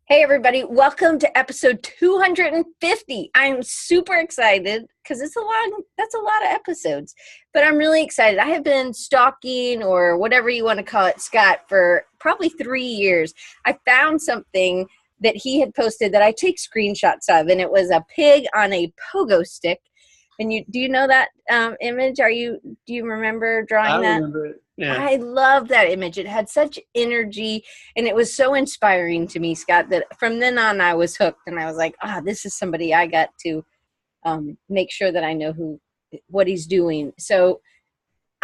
Hey everybody, welcome to episode 250. I'm super excited because that's a lot of episodes. But I'm really excited. I have been stalking or whatever you want to call it, Scott, for probably 3 years. I found something that he had posted that I take screenshots of, and it was a pig on a pogo stick. And do you know that image? Do you remember drawing that? I remember it. Yeah. I love that image. It had such energy, and it was so inspiring to me, Scott, that from then on I was hooked, and I was like, this is somebody I got to make sure that I know what he's doing. So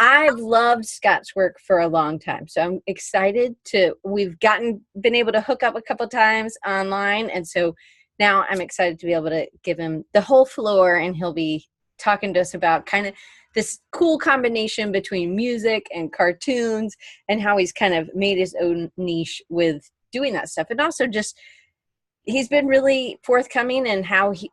I've loved Scott's work for a long time. So I'm excited we've been able to hook up a couple times online. And so now I'm excited to be able to give him the whole floor, and he'll be talking to us about kind of this cool combination between music and cartoons and how he's kind of made his own niche with doing that stuff. And also just, he's been really forthcoming in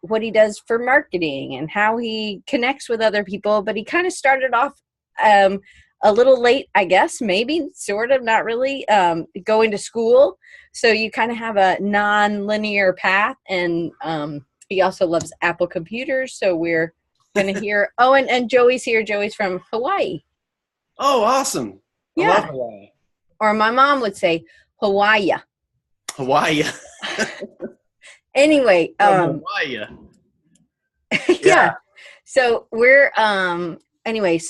what he does for marketing and how he connects with other people. But he kind of started off a little late, I guess, maybe, sort of, not really, going to school. So you kind of have a non-linear path. And he also loves Apple computers. So we're going to hear, and Joey's here. Joey's from Hawaii. Oh, awesome. Yeah. I love Hawaii. Or my mom would say Hawaii. Hawaii. Anyway. Hawaii. Yeah. So we're, anyway,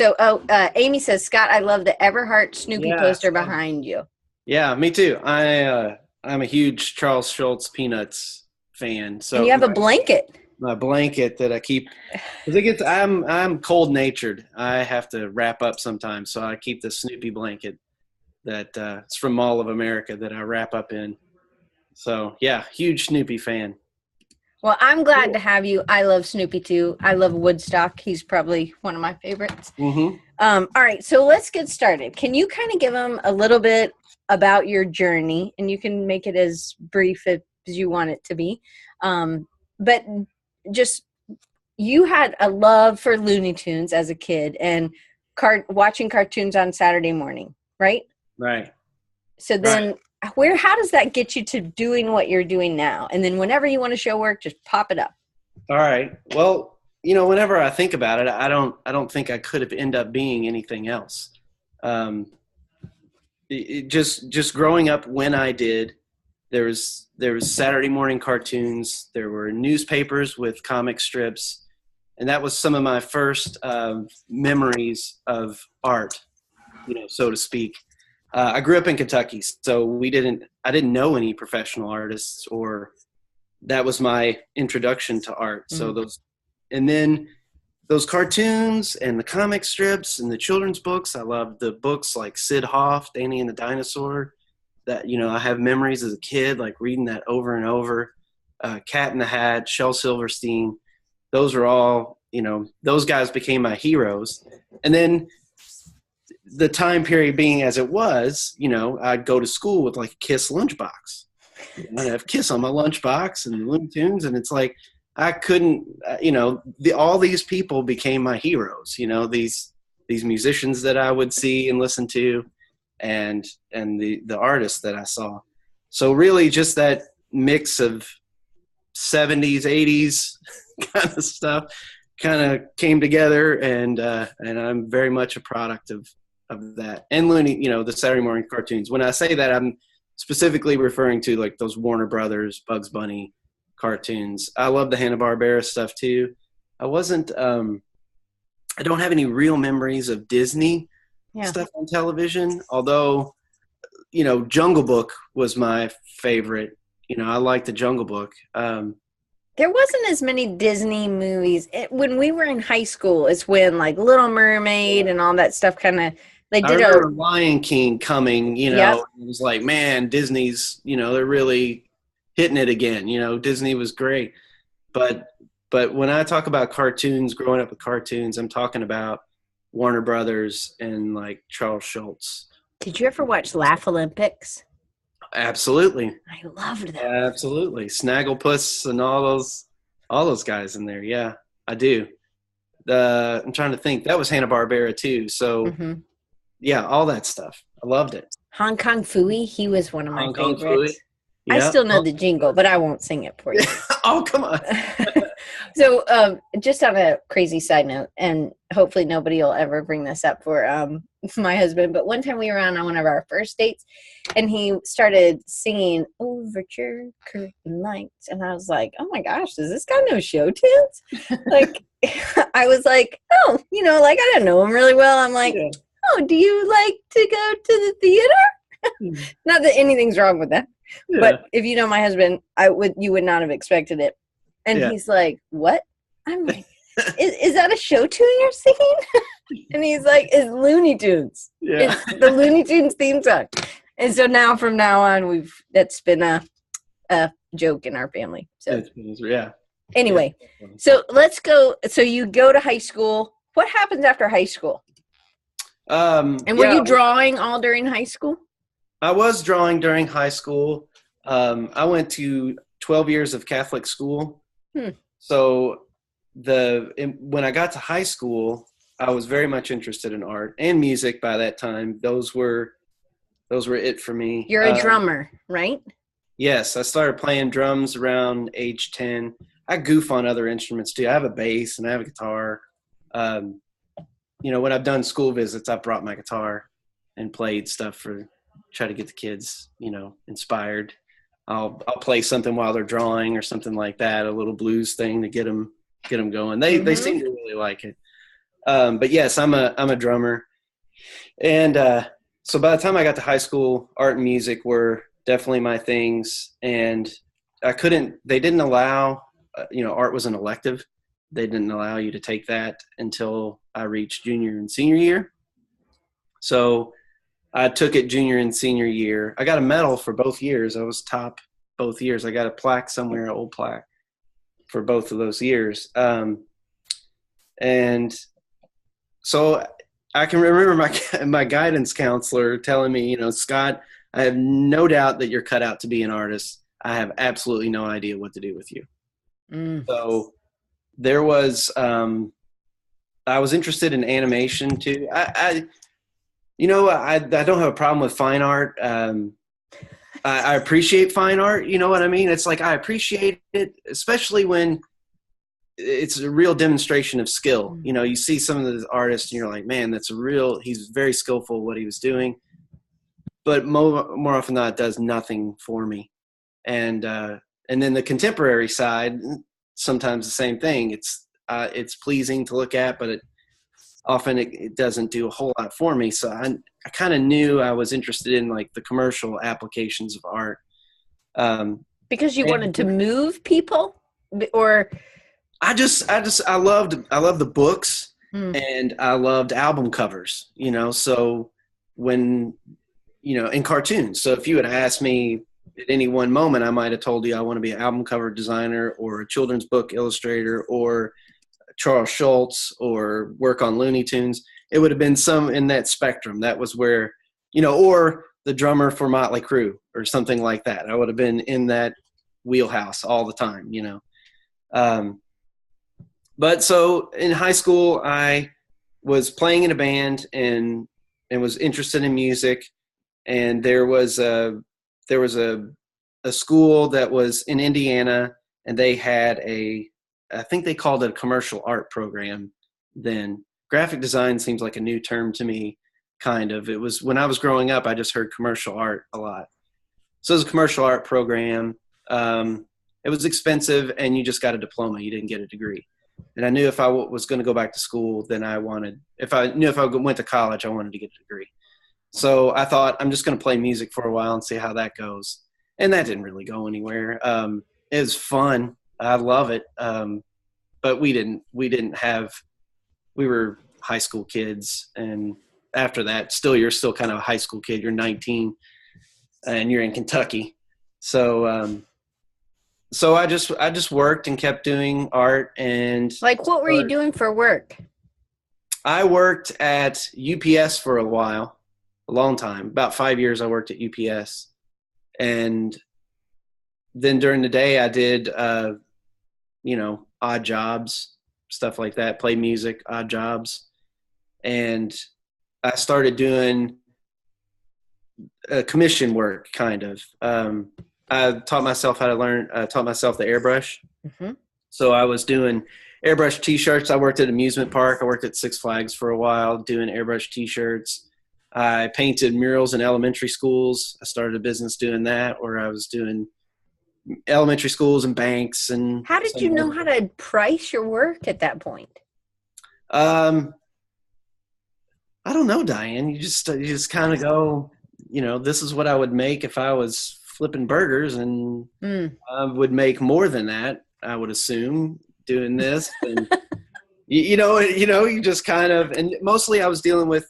Amy says, Scott, I love the Everhart Snoopy poster behind you. Yeah, me too. I'm a huge Charles Schulz Peanuts fan. So and you have a blanket. My blanket that I keep, because I'm cold natured. I have to wrap up sometimes, so I keep the Snoopy blanket that it's from Mall of America that I wrap up in. So yeah, huge Snoopy fan. Well, I'm glad to have you. I love Snoopy too. I love Woodstock. He's probably one of my favorites. Mm-hmm. All right, so let's get started. Can you kind of give them a little bit about your journey, and you can make it as brief as you want it to be, but just, you had a love for Looney Tunes as a kid and watching cartoons on Saturday morning, right? Right. So then how does that get you to doing what you're doing now? And then whenever you want to show work, just pop it up. All right. Well, whenever I think about it, I don't think I could have ended up being anything else. Just growing up when I did, there was Saturday morning cartoons. There were newspapers with comic strips, and that was some of my first memories of art, so to speak. I grew up in Kentucky, so I didn't know any professional artists, or that was my introduction to art. Mm-hmm. So those cartoons and the comic strips and the children's books. I loved the books like Sid Hoff, Danny and the Dinosaur. That, I have memories as a kid, like reading that over and over. Cat in the Hat, Shel Silverstein. Those are all, those guys became my heroes. And then the time period being as it was, I'd go to school with like a Kiss lunchbox. I'd have Kiss on my lunchbox and Looney Tunes. And it's like, I couldn't, all these people became my heroes, these musicians that I would see and listen to. And the artists that I saw. So really just that mix of 70s, 80s kind of stuff kind of came together, and I'm very much a product of that. And Looney, the Saturday morning cartoons. When I say that, I'm specifically referring to like those Warner Brothers, Bugs Bunny cartoons. I love the Hanna-Barbera stuff too. I don't have any real memories of Disney stuff on television, although Jungle Book was my favorite. I like the Jungle Book. There wasn't as many Disney movies when we were in high school. Is when like Little Mermaid and all that stuff kind of they did. I remember Lion King coming. It was like, man, Disney's they're really hitting it again. Disney was great, but when I talk about cartoons, growing up with cartoons, I'm talking about Warner Brothers and like Charles Schulz. Did you ever watch Laugh Olympics? Absolutely. I loved that. Absolutely. Snagglepuss and all those guys in there. Yeah, I do. I'm trying to think. That was Hanna-Barbera too. So yeah, all that stuff. I loved it. Hong Kong Phooey, he was one of my favorites. I Yeah. still know the jingle, but I won't sing it for you. Oh, come on. So, just on a crazy side note, and hopefully nobody will ever bring this up for my husband, but one time we were on one of our first dates, and he started singing Overture Curtain Lights, and I was like, oh my gosh, does this guy know show tunes? Like, I was like, oh, like I didn't know him really well. I'm like, oh, do you like to go to the theater? Not that anything's wrong with that. Yeah. But if you know my husband, you would not have expected it. And he's like, what? I'm like, is that a show tune you're singing? And he's like, it's Looney Tunes. Yeah. It's the Looney Tunes theme song. And so from now on, that's been a joke in our family. So yeah. Anyway, so let's go. So you go to high school. What happens after high school? And were you drawing all during high school? I was drawing during high school. I went to 12 years of Catholic school. So when I got to high school, I was very much interested in art and music by that time. Those were it for me. You're a drummer, right? Yes, I started playing drums around age 10. I goof on other instruments too. I have a bass and I have a guitar. When I've done school visits, I've brought my guitar and played stuff try to get the kids, inspired. I'll play something while they're drawing or something like that, a little blues thing to get them going. They seem to really like it. But yes, I'm a drummer. And so by the time I got to high school, art and music were definitely my things. And they didn't allow, art was an elective. They didn't allow you to take that until I reached junior and senior year. So I took it junior and senior year. I got a medal for both years. I was top both years. I got a plaque somewhere, an old plaque for both of those years. And so I can remember my guidance counselor telling me, Scott, I have no doubt that you're cut out to be an artist. I have absolutely no idea what to do with you. So there was, I was interested in animation too. I don't have a problem with fine art. I appreciate fine art. You know what I mean? It's like, I appreciate it, especially when it's a real demonstration of skill. You see some of the artists and you're like, man, he's very skillful at what he was doing. But more often than not, it does nothing for me. And then the contemporary side, sometimes the same thing. It's pleasing to look at, but often it doesn't do a whole lot for me. So I kind of knew I was interested in like the commercial applications of art. Because you wanted to move people, or I loved the books and I loved album covers, so when, in cartoons. So if you had asked me at any one moment, I might've told you I want to be an album cover designer or a children's book illustrator or Charles Schultz or work on Looney Tunes. It would have been some in that spectrum. That was where, or the drummer for Motley Crue or something like that. I would have been in that wheelhouse all the time, But so in high school, I was playing in a band and was interested in music. And there was a school that was in Indiana, and they had I think they called it a commercial art program then. Graphic design seems like a new term to me, kind of. It was when I was growing up, I just heard commercial art a lot. So it was a commercial art program. It was expensive, and you just got a diploma. You didn't get a degree. And I knew if I was going to go back to school, then if I went to college, I wanted to get a degree. So I thought, I'm just going to play music for a while and see how that goes. And that didn't really go anywhere. It was fun. I love it. But we were high school kids. And after that, you're still kind of a high school kid. You're 19 and you're in Kentucky. So, so I just worked and kept doing art. And like, what were you doing for work? I worked at UPS for a while, a long time, about 5 years. I worked at UPS. And then during the day I did, odd jobs, stuff like that, play music, odd jobs. And I started doing commission work, kind of. I taught myself how to learn. Taught myself the airbrush. Mm-hmm. So I was doing airbrush T-shirts. I worked at an amusement park. I worked at Six Flags for a while doing airbrush T-shirts. I painted murals in elementary schools. I started a business doing that, where I was doing elementary schools and banks. And how did you know how to price your work at that point? I don't know, Diane. You just kind of go, this is what I would make if I was flipping burgers, and I would make more than that, I would assume, doing this. And you just kind of, and mostly I was dealing with,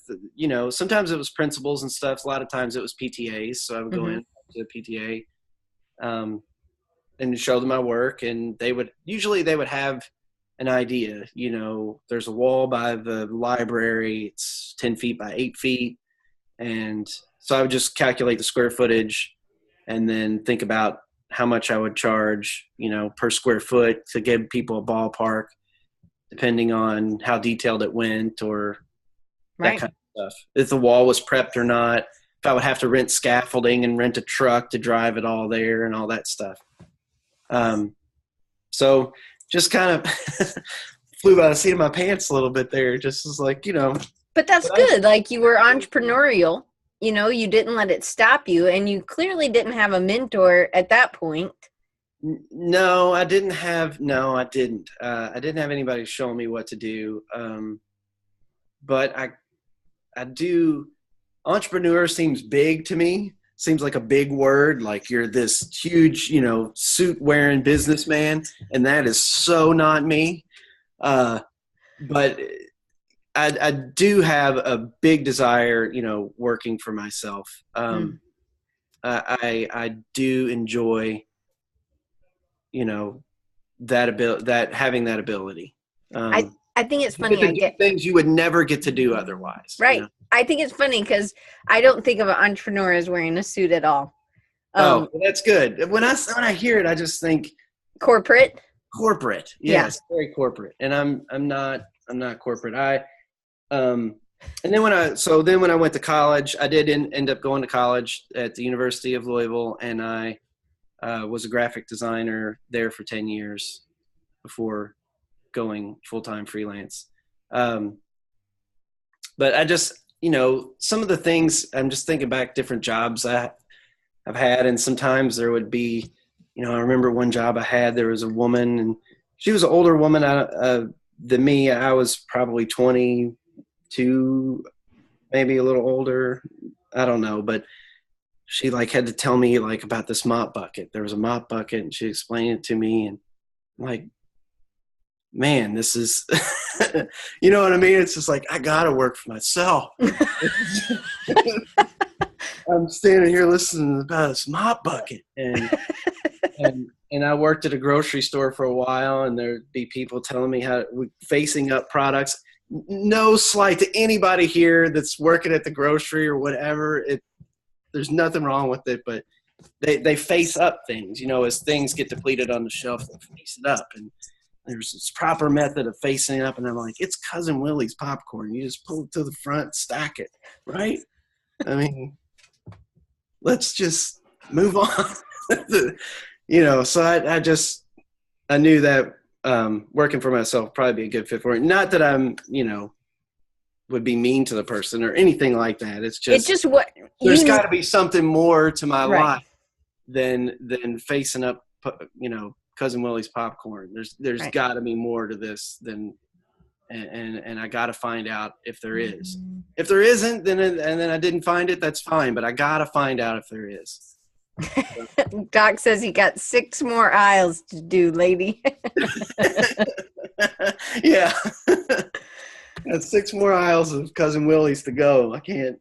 sometimes it was principals and stuff. A lot of times it was PTAs. So I would go in to the PTA, and show them my work, and they would have an idea. There's a wall by the library. It's 10 feet by 8 feet. And so I would just calculate the square footage and then think about how much I would charge, per square foot, to give people a ballpark, depending on how detailed it went, or that kind of stuff. If the wall was prepped or not, if I would have to rent scaffolding and rent a truck to drive it all there and all that stuff. So just kind of flew by the seat of my pants a little bit there. Just was like, But that's good. Like, you were entrepreneurial, you didn't let it stop you, and you clearly didn't have a mentor at that point. No, I didn't. I didn't have anybody showing me what to do. But I do. Entrepreneur seems big to me. Seems like a big word. Like you're this huge, suit wearing businessman, and that is so not me. But I do have a big desire, working for myself. I do enjoy, having that ability. I think it's funny. I get things you would never get to do otherwise. Right. I think it's funny because I don't think of an entrepreneur as wearing a suit at all. Well, that's good. When I hear it, I just think corporate. Yes, very corporate. And I'm not corporate. And then when I went to college, I did end up going to college at the University of Louisville, and I was a graphic designer there for 10 years before going full-time freelance. But I just, some of the things, I'm just thinking back, different jobs I've had, and sometimes there would be, I remember one job I had, there was a woman, and she was an older woman than me. I was probably 22, maybe a little older. I don't know, but she had to tell me about this mop bucket. There was a mop bucket, and she explained it to me, and I'm like, man, this is, you know what I mean? It's just like, I got to work for myself. I'm standing here listening about this mop bucket. And I worked at a grocery store for a while, and there'd be people telling me facing up products. No slight to anybody here that's working at the grocery or whatever. There's nothing wrong with it, but they face up things, as things get depleted on the shelf, they face it up. And there's this proper method of facing it up. And I'm like, it's Cousin Willie's popcorn. You just pull it to the front, stack it, right? I mean, let's just move on. So I knew that working for myself would probably be a good fit for it. Not that I'm, would be mean to the person or anything like that. It's just what there's got to be something more to my life than facing up, Cousin Willie's popcorn. There's got to be more to this than, and I got to find out if there is. If there isn't, then I didn't find it. That's fine. But I got to find out if there is. Doc says he got 6 more aisles to do, lady. Yeah. Got 6 more aisles of Cousin Willie's to go. I can't,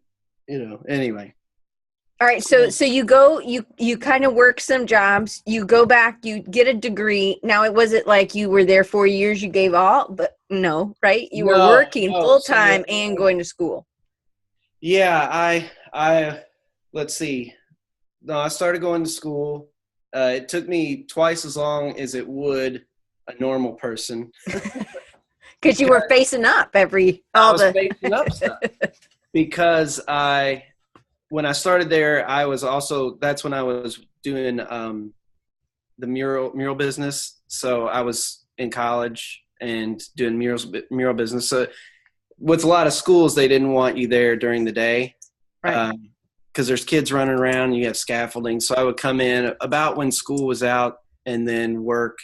anyway. All right. So you go, you kind of work some jobs, you go back, you get a degree. Now, was it like you were there 4 years, you gave all, but no, right? You were working full time and going to school. Yeah. I let's see. No, I started going to school. It took me twice as long as it would a normal person. Because you were facing up facing up stuff. Because when I started there, that's when I was doing the mural business. So I was in college and doing mural business. So with a lot of schools, they didn't want you there during the day, Right. because there's kids running around. You have scaffolding. So I would come in about when school was out and then work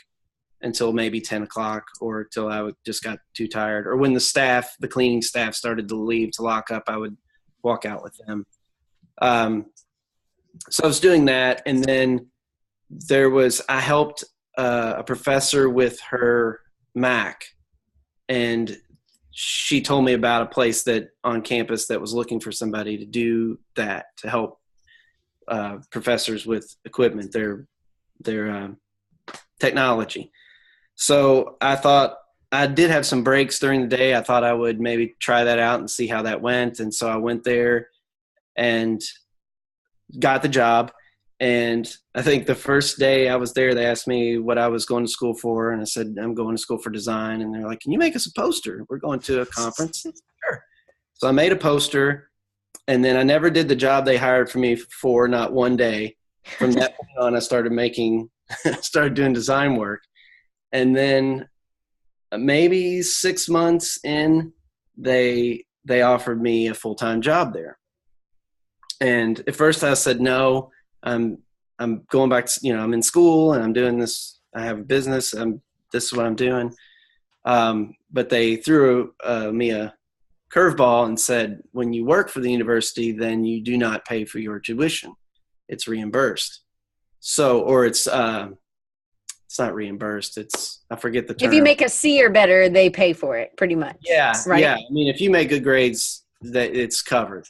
until maybe 10 o'clock or till I just got too tired. Or when the cleaning staff started to leave to lock up, I would walk out with them. So I was doing that. And then I helped a professor with her Mac, and she told me about a place that on campus that was looking for somebody to do that, to help professors with equipment, their technology. So I thought, I did have some breaks during the day. I thought I would maybe try that out and see how that went. And so I went there and got the job. And I think the first day I was there, they asked me what I was going to school for. And I said, I'm going to school for design. And they're like, can you make us a poster? We're going to a conference. Sure. So I made a poster, and then I never did the job they hired for me for, not one day. From that point on, I started doing design work. And then maybe 6 months in, they offered me a full-time job there. And at first I said, no, I'm going back to, I'm in school and I'm doing this. I have a business. This is what I'm doing. But they threw me a curveball and said, when you work for the university, then you do not pay for your tuition. It's reimbursed. So, or it's not reimbursed. I forget the term. If you make a C or better, they pay for it pretty much. Yeah. Right. Yeah. I mean, if you make good grades, that it's covered.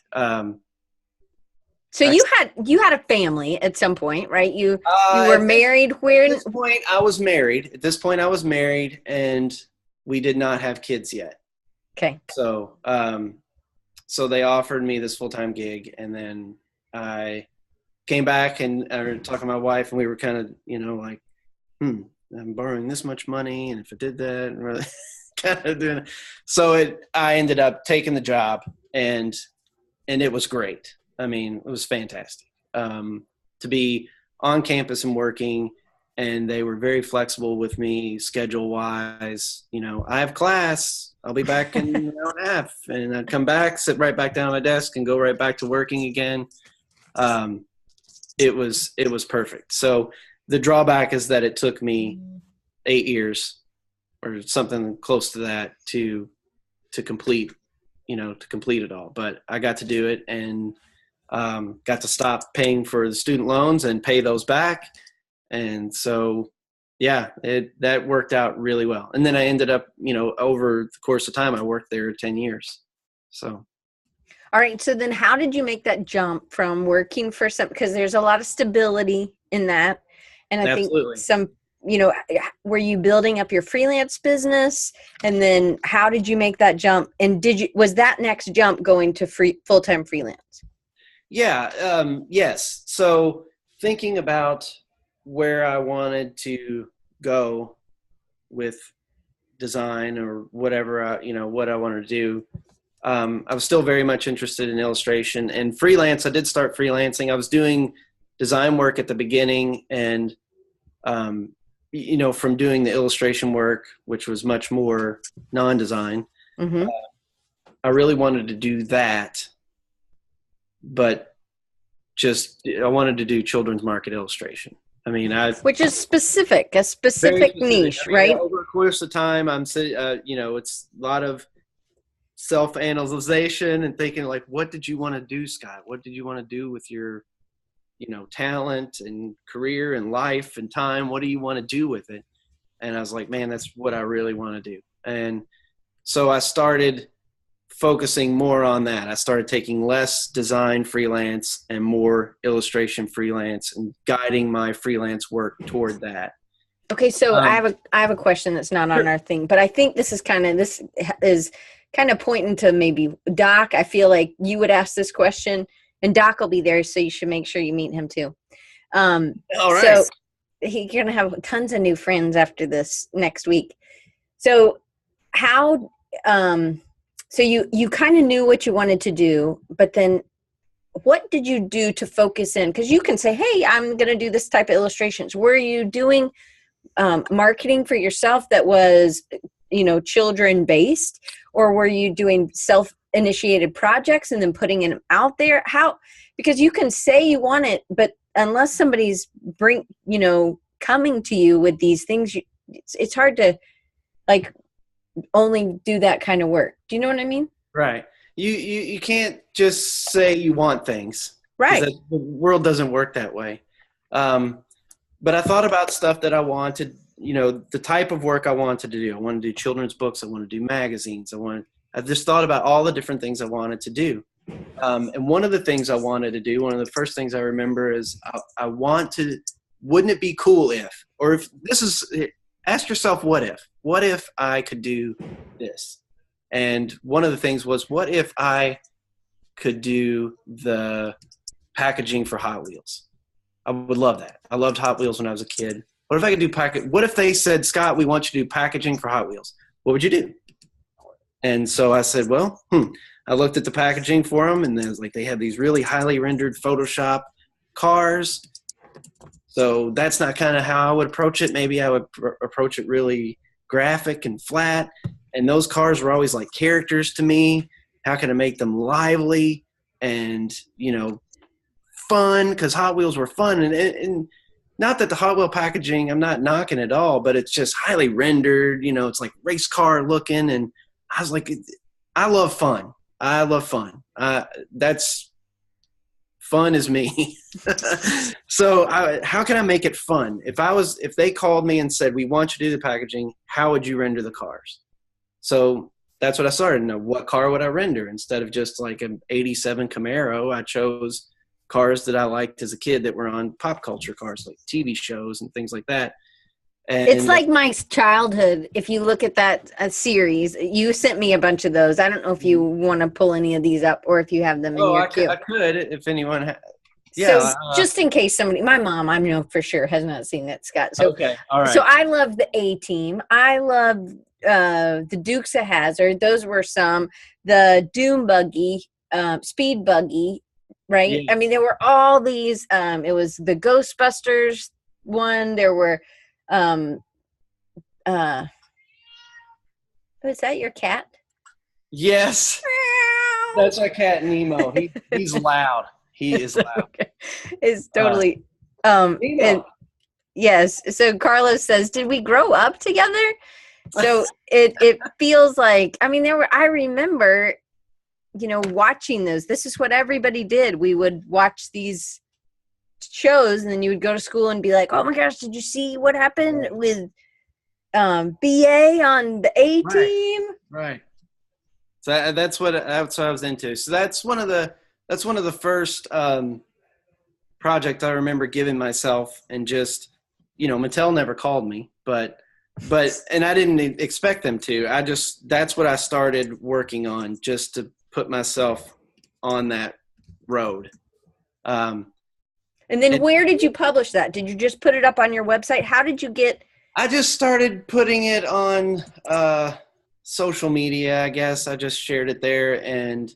So you had a family at some point, right? You were married. At this point, I was married, and we did not have kids yet. Okay. So, so they offered me this full-time gig, and then I came back and I was talking to my wife, and we were kind of, like, I'm borrowing this much money, and if I did that, and really kind of doing it. So I ended up taking the job, and it was great. I mean, it was fantastic to be on campus and working, and they were very flexible with me schedule-wise. I have class. I'll be back in an hour and a half, and I'd come back, sit right back down at my desk, and go right back to working again. It was perfect. So the drawback is that it took me 8 years or something close to that to complete it all. But I got to do it, and got to stop paying for the student loans and pay those back. And so, yeah, that worked out really well. And then I ended up, over the course of time, I worked there 10 years. So. All right. So then how did you make that jump from working for because there's a lot of stability in that. And I Absolutely. think were you building up your freelance business? And then how did you make that jump? And was that next jump going to full-time freelance? Yeah. Yes. So thinking about where I wanted to go with design or whatever, what I wanted to do. I was still very much interested in illustration and freelance. I did start freelancing. I was doing design work at the beginning, and, from doing the illustration work, which was much more non-design, I really wanted to do that. But I wanted to do children's market illustration. I mean, which is a specific niche, right? Over the course of time, it's a lot of self-analyzation and thinking, like, what did you want to do, Scott? What did you want to do with your, talent and career and life and time? What do you want to do with it? And I was like, man, that's what I really want to do. And so I started focusing more on that. I started taking less design freelance and more illustration freelance, and guiding my freelance work toward that. Okay, so I have a question that's not on our thing, but I think this is kind of pointing to maybe Doc. I feel like you would ask this question, and Doc will be there, so you should make sure you meet him too. All right. So he's gonna have tons of new friends after this next week. So how? So you kind of knew what you wanted to do, but then what did you do to focus in? Because you can say, hey, I'm going to do this type of illustrations. Were you doing marketing for yourself that was, children based, or were you doing self-initiated projects and then putting them out there? How? Because you can say you want it, but unless somebody's coming to you with these things, it's hard to like only do that kind of work. Do you know what I mean? Right. You can't just say you want things. Right. The world doesn't work that way. But I thought about stuff that I wanted, the type of work I wanted to do. I wanted to do children's books. I want to do magazines. I just thought about all the different things I wanted to do. And one of the things I wanted to do, one of the first things I remember is wouldn't it be cool if, or if this is, ask yourself, what if I could do this? And one of the things was, what if I could do the packaging for Hot Wheels? I would love that. I loved Hot Wheels when I was a kid. What if I could do what if they said, Scott, we want you to do packaging for Hot Wheels? What would you do? And so I said, well, I looked at the packaging for them, and there's they had these really highly rendered Photoshop cars. So that's not kind of how I would approach it. Maybe I would approach it really graphic and flat. And those cars were always like characters to me. How can I make them lively and, fun? Because Hot Wheels were fun. And not that the Hot Wheel packaging, I'm not knocking it all, but it's just highly rendered. It's like race car looking. And I was like, I love fun. That's fun is me. So how can I make it fun? If they called me and said, we want you to do the packaging, how would you render the cars? So that's what I started. What car would I render? Instead of just like an 87 Camaro, I chose cars that I liked as a kid that were on pop culture cars, like TV shows and things like that. And it's like my childhood. If you look at that series, you sent me a bunch of those. I don't know if you want to pull any of these up or if you have them in your queue. I could if anyone yeah. So just in case my mom, I know for sure, has not seen that, Scott. So, okay. All right. So I love the A-Team. I love the Dukes of Hazzard. Those were some. The Doom Buggy, Speed Buggy, right? Yeah. I mean, there were all these. It was the Ghostbusters one. There were. Was that your cat? Yes. That's our cat Nemo. He's loud. He is loud. Okay. It's totally and yes. So Carlos says, did we grow up together? So it feels like, I mean, I remember, watching those. This is what everybody did. We would watch these shows, and then you would go to school and be like, oh my gosh, did you see what happened with BA on the A-Team? Right. So that's what I was into. So that's one of the first project I remember giving myself, and just, Mattel never called me, but and I didn't expect them to. That's what I started working on, just to put myself on that road. And then where did you publish that? Did you just put it up on your website? How did you get? I just started putting it on social media, I guess. I just shared it there and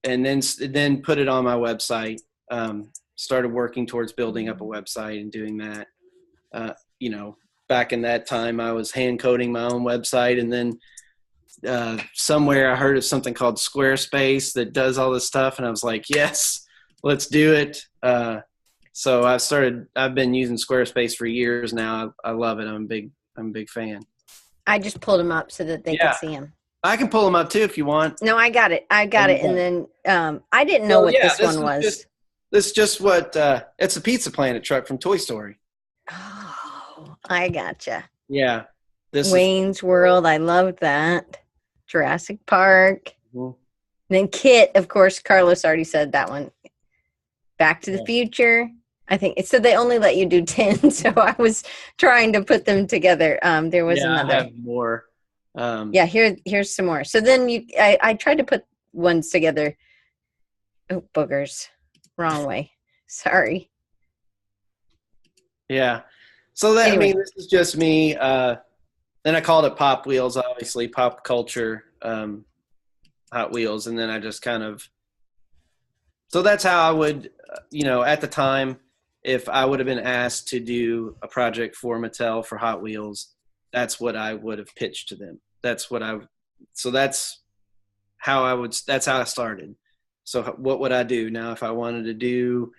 then put it on my website. Started working towards building up a website and doing that. Back in that time, I was hand coding my own website, and then somewhere I heard of something called Squarespace that does all this stuff, and I was like, yes, let's do it. So I've been using Squarespace for years now. I love it. I'm a big fan. I just pulled them up so that they could see them. I can pull them up too if you want. No, I got it. And then I didn't know what this one was. This is just what it's a Pizza Planet truck from Toy Story. Oh, I gotcha. Yeah. Wayne's World. I loved that. Jurassic Park. Mm-hmm. Then Kit, of course, Carlos already said that one. Back to the Future. I think so. They only let you do 10, so I was trying to put them together. There was another. I have more. Here's some more. So then I tried to put ones together. Oh, boogers. Wrong way. Sorry. Yeah. So anyway. This is just me. Then I called it Pop Wheels, obviously pop culture, Hot Wheels. And then I just kind of So that's how I would, at the time, if I would have been asked to do a project for Mattel for Hot Wheels, that's what I would have pitched to them. So that's that's how I started. So what would I do now if I wanted to do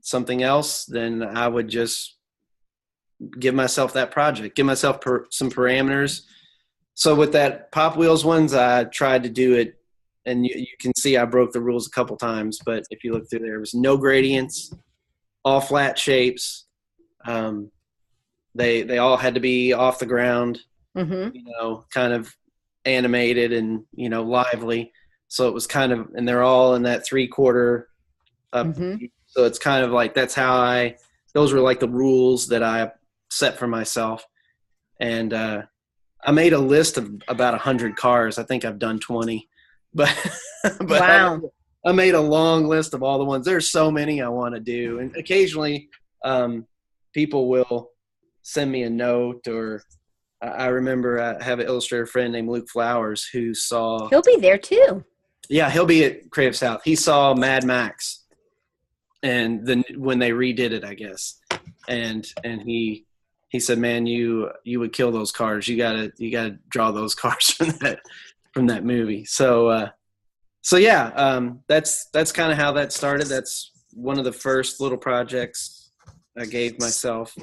something else? Then I would just give myself that project, give myself some parameters. So with that Pop Wheels ones, I tried to do it, and you can see I broke the rules a couple times, but if you look through there was no gradients, all flat shapes. They all had to be off the ground, kind of animated and, lively. So it was kind of, and they're all in that 3/4 up. So it's kind of like, those were like the rules that I set for myself. And I made a list of about 100 cars. I think I've done 20, but Wow. I made a long list of all the ones. There's so many I want to do. And occasionally people will send me a note, or I remember I have an illustrator friend named Luke Flowers who saw. He'll be there too. Yeah, he'll be at Creative South. He saw Mad Max, and then when they redid it, I guess, and he said, "Man, you would kill those cars. You gotta draw those cars from that movie." So yeah, that's kind of how that started. That's one of the first little projects I gave myself,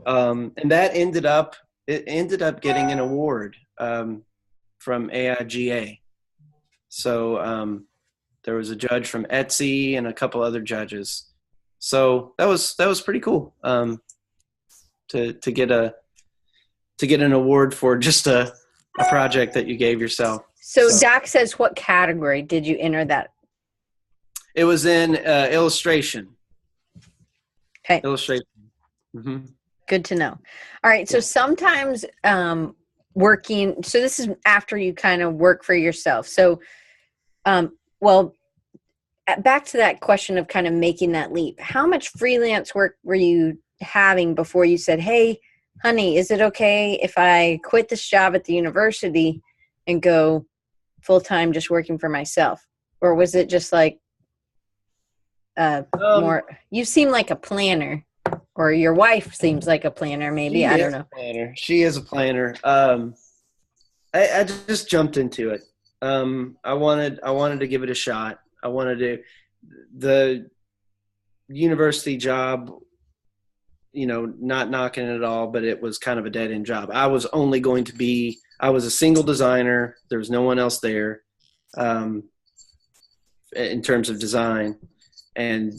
and that ended up getting an award from AIGA. So there was a judge from Etsy and a couple other judges. So that was pretty cool to get an award for just a project that you gave yourself. So Doc says, what category did you enter that? It was in illustration. Okay. Illustration. Mm-hmm. Good to know. All right. So sometimes working, so this is after you kind of work for yourself. So, back to that question of kind of making that leap. How much freelance work were you having before you said, "Hey, honey, is it okay if I quit this job at the university and go full-time just working for myself?" Or was it just like more, you seem like a planner, or your wife seems like a planner, maybe. I don't know. She is a planner. I just jumped into it. I wanted to give it a shot. I wanted to, the university job, not knocking it at all, but it was kind of a dead end job. I was a single designer. There was no one else there, in terms of design. And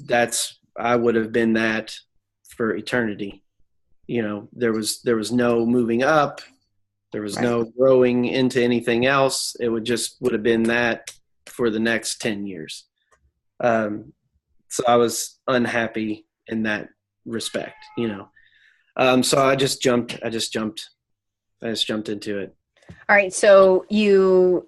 I would have been that for eternity. There was no moving up. There was no growing into anything else. It would have been that for the next 10 years. So I was unhappy in that respect, so I just jumped into it. All right. So you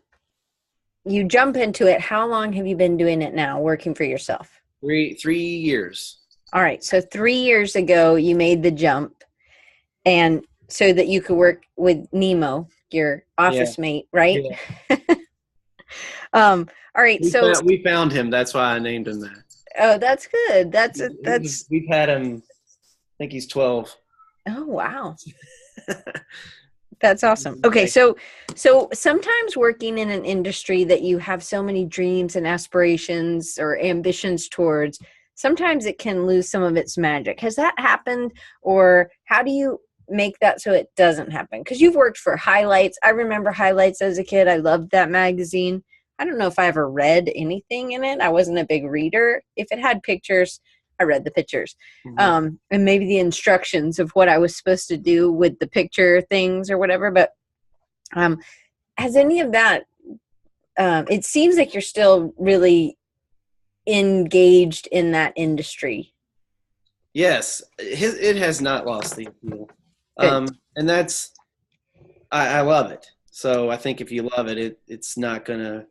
jump into it. How long have you been doing it now, working for yourself? 3 years. All right. So 3 years ago, you made the jump, and so that you could work with Nemo, your office mate, right? Yeah. All right. We found him. That's why I named him that. Oh, that's good. We've had him. I think he's 12. Oh, wow. That's awesome. Okay. So sometimes working in an industry that you have so many dreams and aspirations or ambitions towards, sometimes it can lose some of its magic. Has that happened, or how do you make that so it doesn't happen? Because you've worked for Highlights. I remember Highlights as a kid. I loved that magazine. I don't know if I ever read anything in it. I wasn't a big reader. If it had pictures, I read the pictures. And maybe the instructions of what I was supposed to do with the picture things or whatever. But has any of that, it seems like you're still really engaged in that industry. Yes, it has not lost the appeal. And that's, I love it. So I think if you love it, it's not gonna,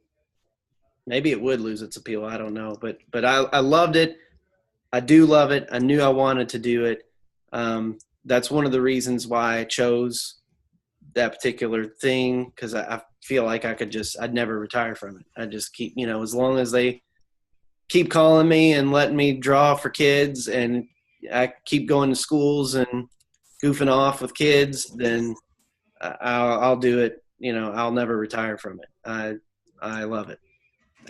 maybe it would lose its appeal. I don't know, but I loved it. I do love it. I knew I wanted to do it. That's one of the reasons why I chose that particular thing, because I feel like I'd never retire from it. I just keep, as long as they keep calling me and letting me draw for kids, and I keep going to schools and goofing off with kids, then I'll do it. I'll never retire from it. I love it.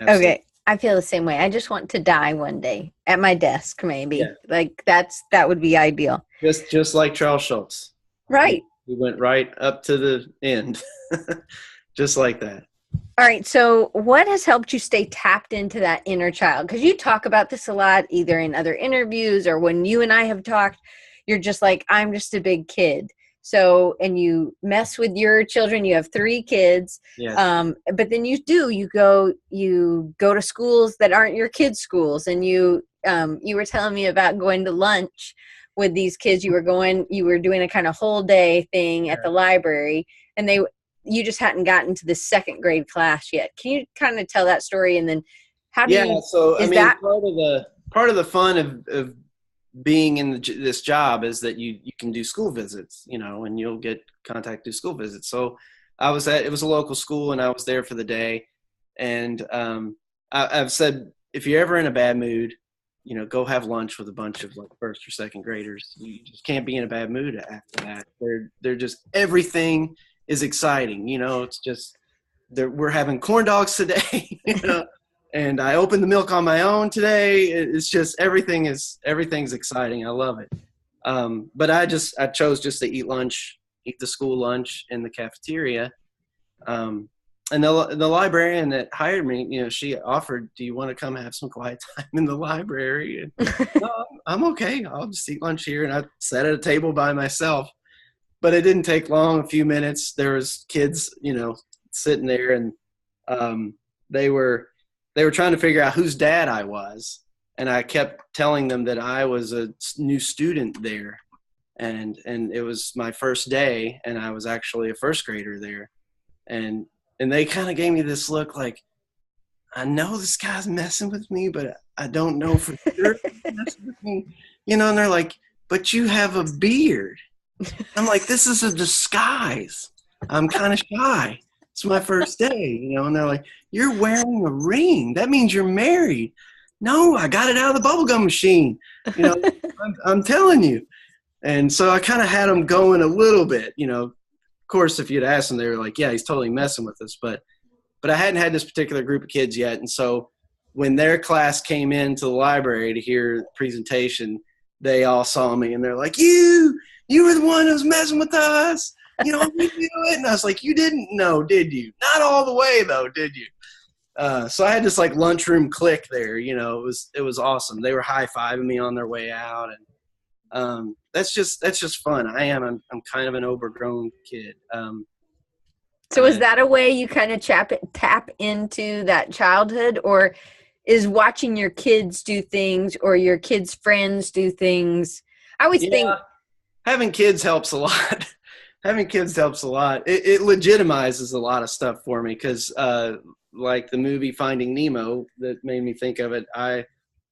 Absolutely. Okay. I feel the same way. I just want to die one day at my desk, maybe. Yeah. Like that would be ideal. Just like Charles Schultz. Right. He went right up to the end, just like that. All right. So what has helped you stay tapped into that inner child? Because you talk about this a lot, either in other interviews or when you and I have talked, you're just like, I'm just a big kid. So, and you mess with your children, you have 3 kids. Yeah. But then you go to schools that aren't your kids' schools. And you were telling me about going to lunch with these kids. You were doing a kind of whole day thing at the library, and you just hadn't gotten to the 2nd grade class yet. Can you kind of tell that story? And then how do you, so part of the fun of being in this job is that you can do school visits, and you'll get contact through school visits. So it was a local school, and I was there for the day. And I've said, if you're ever in a bad mood, go have lunch with a bunch of like 1st or 2nd graders. You just can't be in a bad mood after that. They're just, everything is exciting. It's just, we're having corn dogs today, and I opened the milk on my own today. It's just, everything's exciting. I love it. But I chose just to eat the school lunch in the cafeteria. And the librarian that hired me, she offered, do you want to come have some quiet time in the library? And, no, I'm okay. I'll just eat lunch here. And I sat at a table by myself. But it didn't take long, a few minutes. There was kids, sitting there, and they were trying to figure out whose dad I was. And I kept telling them that I was a new student there. And it was my first day, and I was actually a 1st grader there. And they kind of gave me this look like, I know this guy's messing with me, but I don't know for sure if he's messing with me. And they're like, but you have a beard. I'm like, this is a disguise. I'm kind of shy. It's my first day, and they're like, you're wearing a ring. That means you're married. No, I got it out of the bubblegum machine. I'm telling you. And so I kind of had them going a little bit, Of course, if you'd asked them, they were like, yeah, he's totally messing with us. But I hadn't had this particular group of kids yet. And so when their class came into the library to hear the presentation, they all saw me, and they're like, you were the one who was messing with us. We do it. And I was like, you didn't know, did you? Not all the way, though, did you? So I had this like lunchroom clique there. It was awesome. They were high-fiving me on their way out, and that's just fun. I'm kind of an overgrown kid. So is that a way you kind of tap into that childhood, or is watching your kids do things or your kids' friends do things? I always think having kids helps a lot. Having kids helps a lot. It legitimizes a lot of stuff for me, because like the movie Finding Nemo that made me think of it, I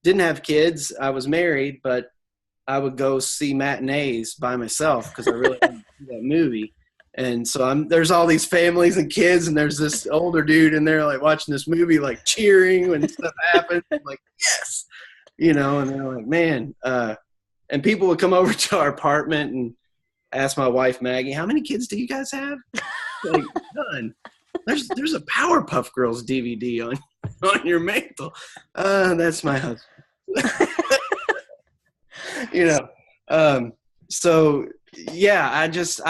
didn't have kids. I was married, but I would go see matinees by myself because I really wanted to see that movie. And so there's all these families and kids, and there's this older dude in there like watching this movie, like cheering when stuff happens. I'm like, yes, and they're like, man. And people would come over to our apartment and ask my wife, Maggie, how many kids do you guys have? Like, none. There's a Powerpuff Girls DVD on your mantle. That's my husband. So yeah, I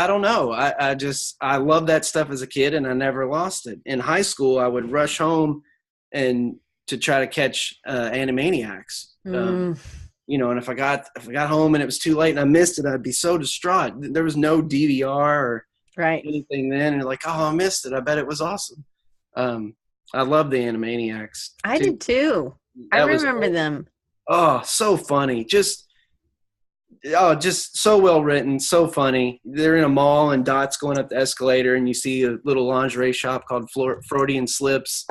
don't know. I love that stuff as a kid, and I never lost it. In high school, I would rush home and to try to catch Animaniacs. And if I got home and it was too late and I missed it, I'd be so distraught. There was no DVR or anything then, and like, oh, I missed it. I bet it was awesome. I love the Animaniacs. I did too. I remember them. Oh, so funny. Just so well written, so funny. They're in a mall, and Dot's going up the escalator, and you see a little lingerie shop called Freudian Slips.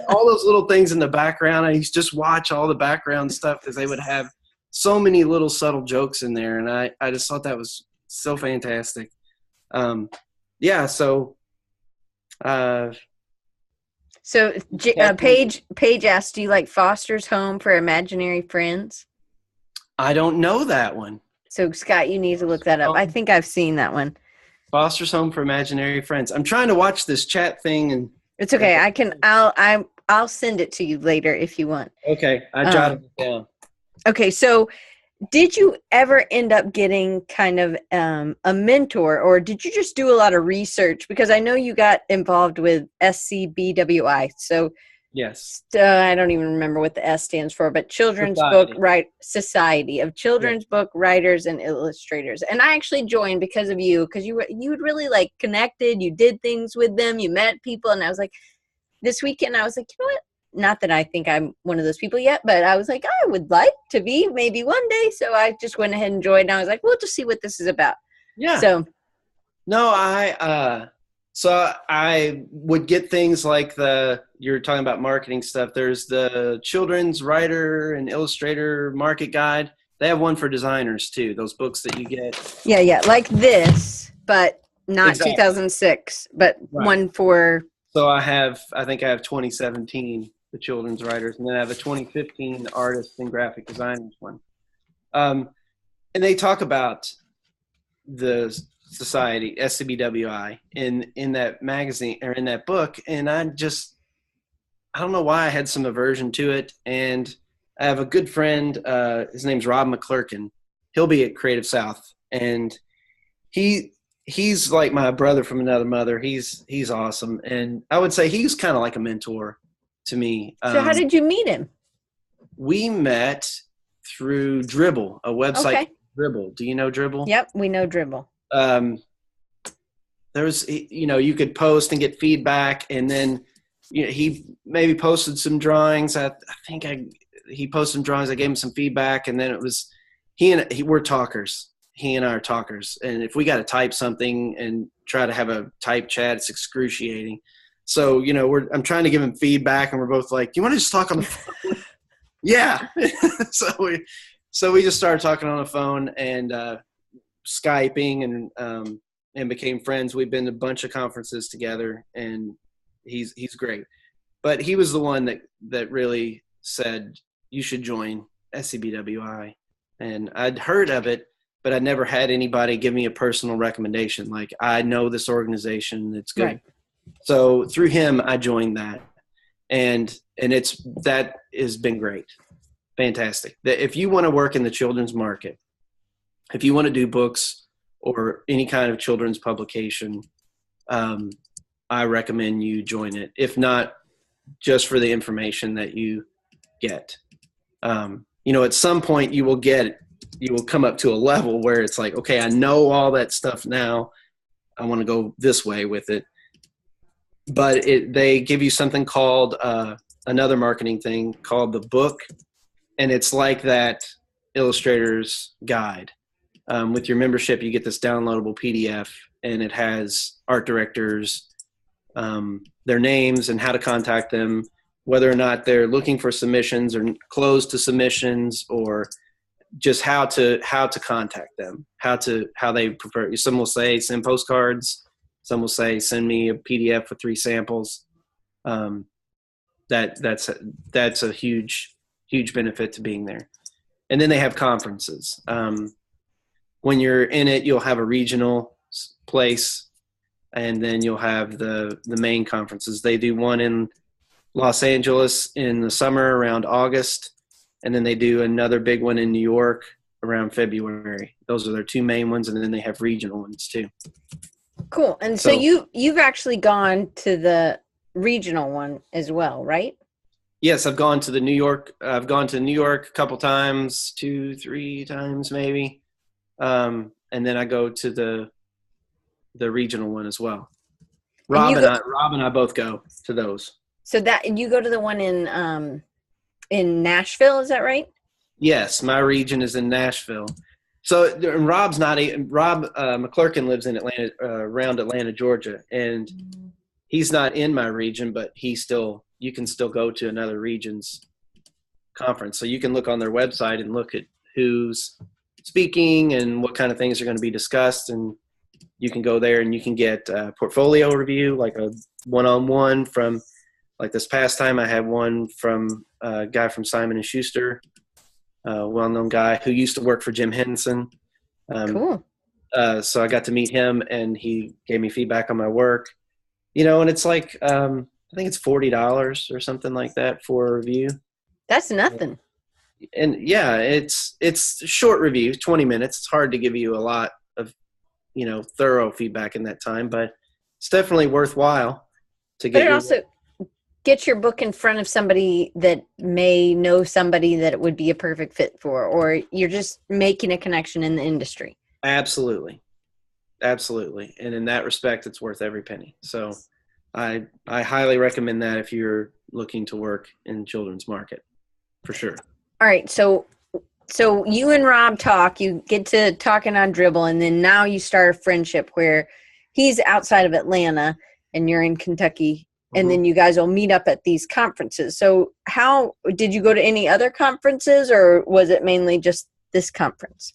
All those little things in the background. I used to just watch all the background stuff because they would have so many little subtle jokes in there, and I just thought that was so fantastic. So So Paige asked, do you like Foster's Home for Imaginary Friends? I don't know that one. So Scott, you need to look that up. I think I've seen that one. Foster's Home for Imaginary Friends. I'm trying to watch this chat thing, and it's okay. I'll send it to you later if you want. Okay, I jotted it down. Okay, so did you ever end up getting kind of a mentor, or did you just do a lot of research? Because I know you got involved with SCBWI. So yes, I don't even remember what the S stands for, but Society of Children's Book Writers and Illustrators. And I actually joined because of you, because you had really like connected. You did things with them. You met people, and I was like, this weekend, I was like, you know what? Not that I think I'm one of those people yet, but I was like, I would like to be maybe one day. So I just went ahead and joined, and I was like, we'll just see what this is about. Yeah. So, no, I would get things like you're talking about marketing stuff. There's the Children's Writer and Illustrator Market Guide. They have one for designers too. Those books that you get. Yeah. Like this, but not 2006, but one for. So I think I have 2017, the Children's Writers, and then I have a 2015 Artists and Graphic Designers one. And they talk about the society, SCBWI, in that magazine or in that book, and I don't know why I had some aversion to it. And I have a good friend, his name's Rob McClurkin. He'll be at Creative South, and he's like my brother from another mother. He's awesome, and I would say he's kind of like a mentor to me. So how did you meet him? We met through Dribbble, a website. Okay. Dribbble. Do you know Dribbble? Yep, we know Dribbble. There was, you could post and get feedback, and then he maybe posted some drawings. I think he posted some drawings. I gave him some feedback, and then it was we're talkers. He and I are talkers, and if we got to type something and try to have a type chat, it's excruciating. So I'm trying to give him feedback, and we're both like, "Do you want to just talk on the phone?" Yeah. So we just started talking on the phone and Skyping and became friends. We've been to a bunch of conferences together, and he's great. But he was the one that really said you should join SCBWI, and I'd heard of it, but I never had anybody give me a personal recommendation. Like, I know this organization, it's good. Right. So through him, I joined that, and that has been great, fantastic. That if you want to work in the children's market, if you want to do books or any kind of children's publication, I recommend you join it. If not, just for the information that you get. At some point you will come up to a level where it's like, okay, I know all that stuff now. I want to go this way with it. But they give you something called another marketing thing called the book, and it's like that Illustrator's Guide. With your membership, you get this downloadable PDF, and it has art directors, their names and how to contact them, whether or not they're looking for submissions or closed to submissions, or just how to contact them, how they prefer. Some will say send postcards. Some will say send me a PDF with 3 samples. That's a huge benefit to being there. And then they have conferences. When you're in it, you'll have a regional place, and then you'll have the main conferences. They do one in Los Angeles in the summer around August, and then they do another big one in New York around February. Those are their 2 main ones, and then they have regional ones too. Cool. And so you've actually gone to the regional one as well, right? Yes, I've gone to New York a couple times, 2-3 times maybe. And then I go to the regional one as well. Rob and I both go to those. So that you go to the one in Nashville, is that right? Yes, my region is in Nashville. So Rob McClurkin lives in Atlanta, around Atlanta, Georgia, and he's not in my region, but you can still go to another region's conference. So you can look on their website and look at who's speaking and what kind of things are going to be discussed, and you can go there and you can get a portfolio review, like a one-on-one from Like this past time, I had one from a guy from Simon and Schuster, a well-known guy who used to work for Jim Henson. Cool. So I got to meet him, and he gave me feedback on my work. And it's like I think it's $40 or something like that for a review. That's nothing. And yeah, it's a short review, 20 minutes. It's hard to give you a lot of thorough feedback in that time, but it's definitely worthwhile to get. But it also gets your book in front of somebody that may know somebody that it would be a perfect fit for, or you're just making a connection in the industry. Absolutely. And in that respect, it's worth every penny. So I highly recommend that if you're looking to work in children's market, for sure. All right. So you and Rob talk, you get to talking on Dribble, and then now you start a friendship where he's outside of Atlanta and you're in Kentucky, and then you guys will meet up at these conferences. So how did you go to any other conferences, or was it mainly just this conference?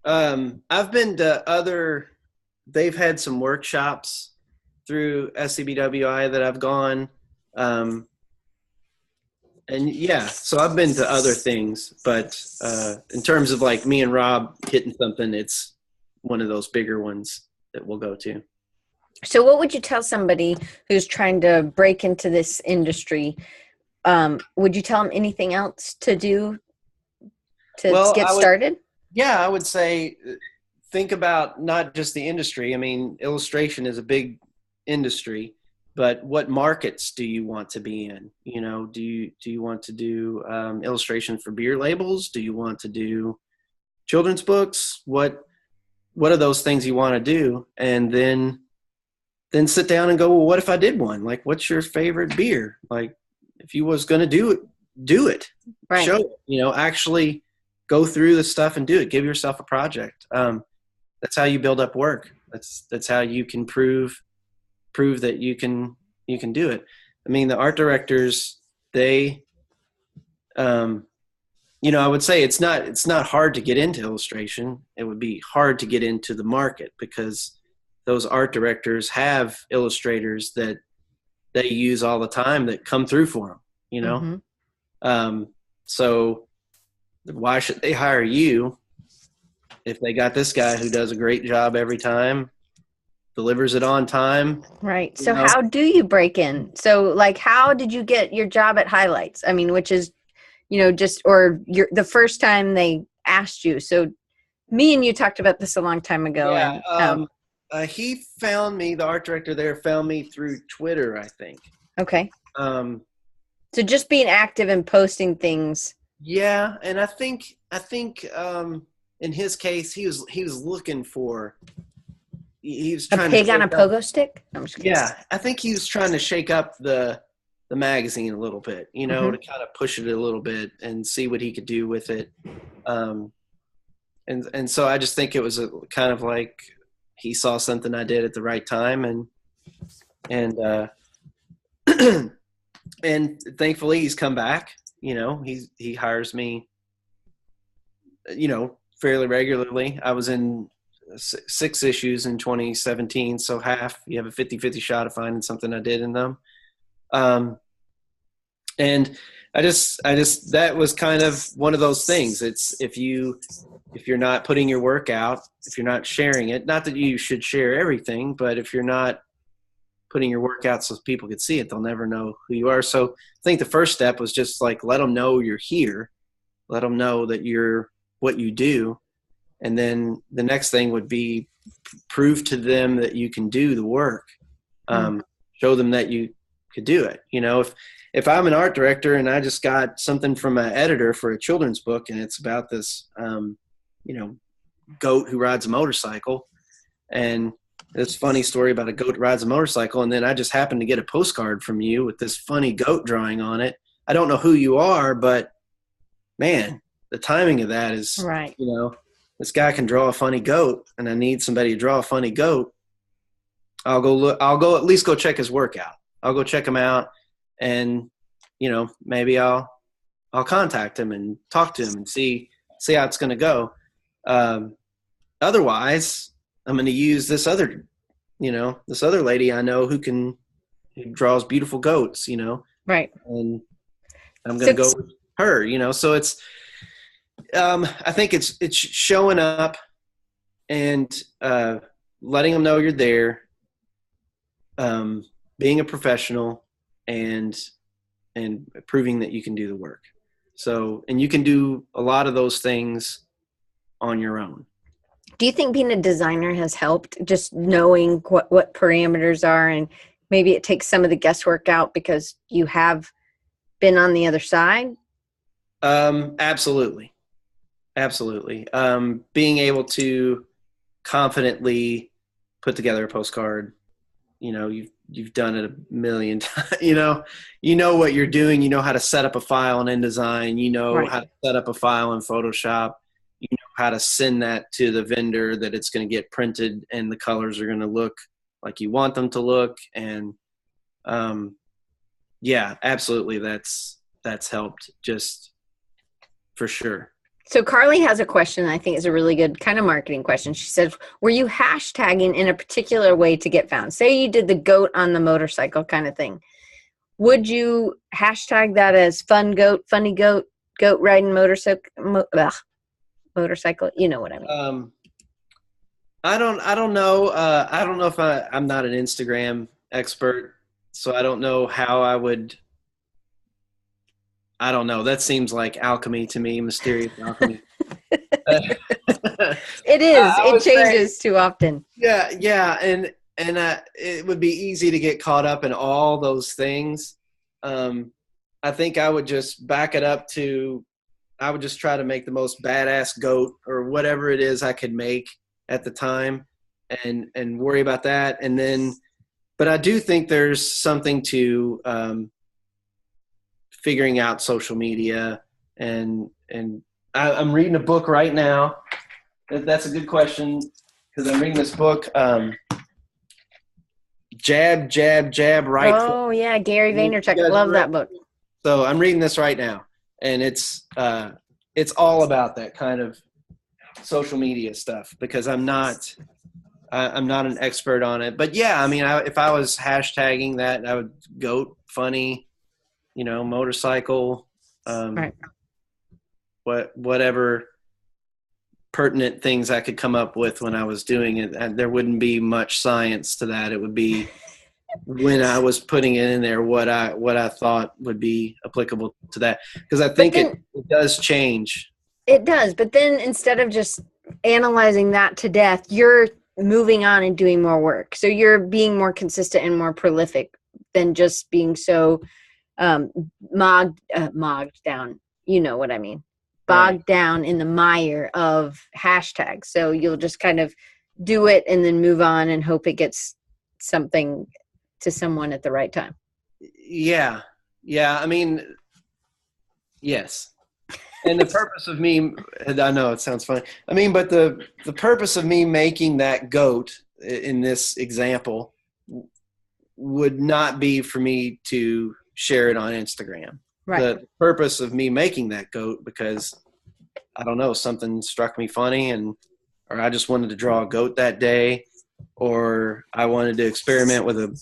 I've been to they've had some workshops through SCBWI that I've gone. And yeah, so I've been to other things, but in terms of like me and Rob hitting something, it's one of those bigger ones that we'll go to. So what would you tell somebody who's trying to break into this industry? Would you tell them anything else to do to get started? Yeah, I would say think about not just the industry. I mean, illustration is a big industry, but what markets do you want to be in? Do you want to do illustration for beer labels? Do you want to do children's books? What are those things you want to do? And then sit down and go, well, what if I did one? Like, what's your favorite beer? Like, if you was going to do it. Right. Show it, actually go through the stuff and do it. Give yourself a project. That's how you build up work. That's how you can prove that you can do it. I mean, the art directors, they, I would say it's not hard to get into illustration. It would be hard to get into the market because those art directors have illustrators that they use all the time that come through for them, so why should they hire you if they got this guy who does a great job every time, delivers it on time? Right. So how do you break in? So like, how did you get your job at Highlights? I mean, which is, the first time they asked you. So me and you talked about this a long time ago. Yeah, he found me, the art director there found me through Twitter, I think. Okay. So just being active and posting things. Yeah, and I think in his case he was looking for he was trying a pig on a pogo stick. I'm just kidding. Yeah, I think he was trying to shake up the magazine a little bit, to kind of push it a little bit and see what he could do with it. And so I just think it was a kind of like he saw something I did at the right time, and and thankfully he's come back. He hires me, fairly regularly. I was in 6 issues in 2017, so half. You have a 50-50 shot of finding something I did in them. And I just that was kind of one of those things. It's if you're not putting your work out, if you're not sharing it, not that you should share everything, but if you're not putting your work out so people could see it, they'll never know who you are. So I think the first step was just like, let them know you're here, let them know that you're what you do. And then the next thing would be prove to them that you can do the work. Show them that you could do it. If I'm an art director and I just got something from an editor for a children's book and it's about this, goat who rides a motorcycle, and this funny story about a goat who rides a motorcycle, and then I just happen to get a postcard from you with this funny goat drawing on it. I don't know who you are, but man, the timing of that is right. This guy can draw a funny goat, and I need somebody to draw a funny goat. I'll go at least go check his work out. I'll go check him out, and maybe I'll contact him and talk to him and see how it's going to go. Otherwise, I'm going to use this other lady I know who can draws beautiful goats, Right. and I'm going to go with her, so it's, I think it's showing up and letting them know you're there, being a professional, and proving that you can do the work. So, and you can do a lot of those things on your own. Do you think being a designer has helped, just knowing what parameters are, and maybe it takes some of the guesswork out because you have been on the other side? Absolutely. Being able to confidently put together a postcard, you've done it a million times, you know what you're doing, you know how to set up a file in InDesign, Right. how to set up a file in Photoshop, you know how to send that to the vendor, that it's going to get printed and the colors are going to look like you want them to look. And yeah, absolutely. That's helped, just for sure. So Carly has a question I think is a really good kind of marketing question. She said, were you hashtagging in a particular way to get found? Say you did the goat on the motorcycle kind of thing. Would you hashtag that as fun goat, funny goat, goat riding motorcycle? Motorcycle, you know what I mean. I don't know. I don't know if I'm not an Instagram expert, so I don't know how I would. I don't know. That seems like alchemy to me, mysterious alchemy. It is. It changes too often. Yeah, and it would be easy to get caught up in all those things. I think I would just back it up to, I would just try to make the most badass goat or whatever it is I could make at the time, and worry about that. And then, but I do think there's something to figuring out social media, and I'm reading a book right now. That's a good question, because I'm reading this book, Jab, Jab, Jab, Right. Oh yeah, Gary Vaynerchuk. I love that book. So I'm reading this right now, and it's all about that kind of social media stuff, because I'm not an expert on it. But yeah, I mean, if I was hashtagging that, I would goat, funny, motorcycle, right. Whatever pertinent things I could come up with when I was doing it. And there wouldn't be much science to that. It would be when I was putting it in there, what I thought would be applicable to that. Because I think it does change. It does. But then instead of just analyzing that to death, you're moving on and doing more work. So you're being more consistent and more prolific than just being so mogged down. You know what I mean? Bogged down in the mire of hashtags. So you'll just kind of do it and then move on and hope it gets something to someone at the right time. Yeah. I mean, yes. And the purpose of me, I know it sounds funny. I mean, but the purpose of me making that goat in this example would not be for me to share it on Instagram. Right. The purpose of me making that goat, because I don't know, something struck me funny, or I just wanted to draw a goat that day, or I wanted to experiment with a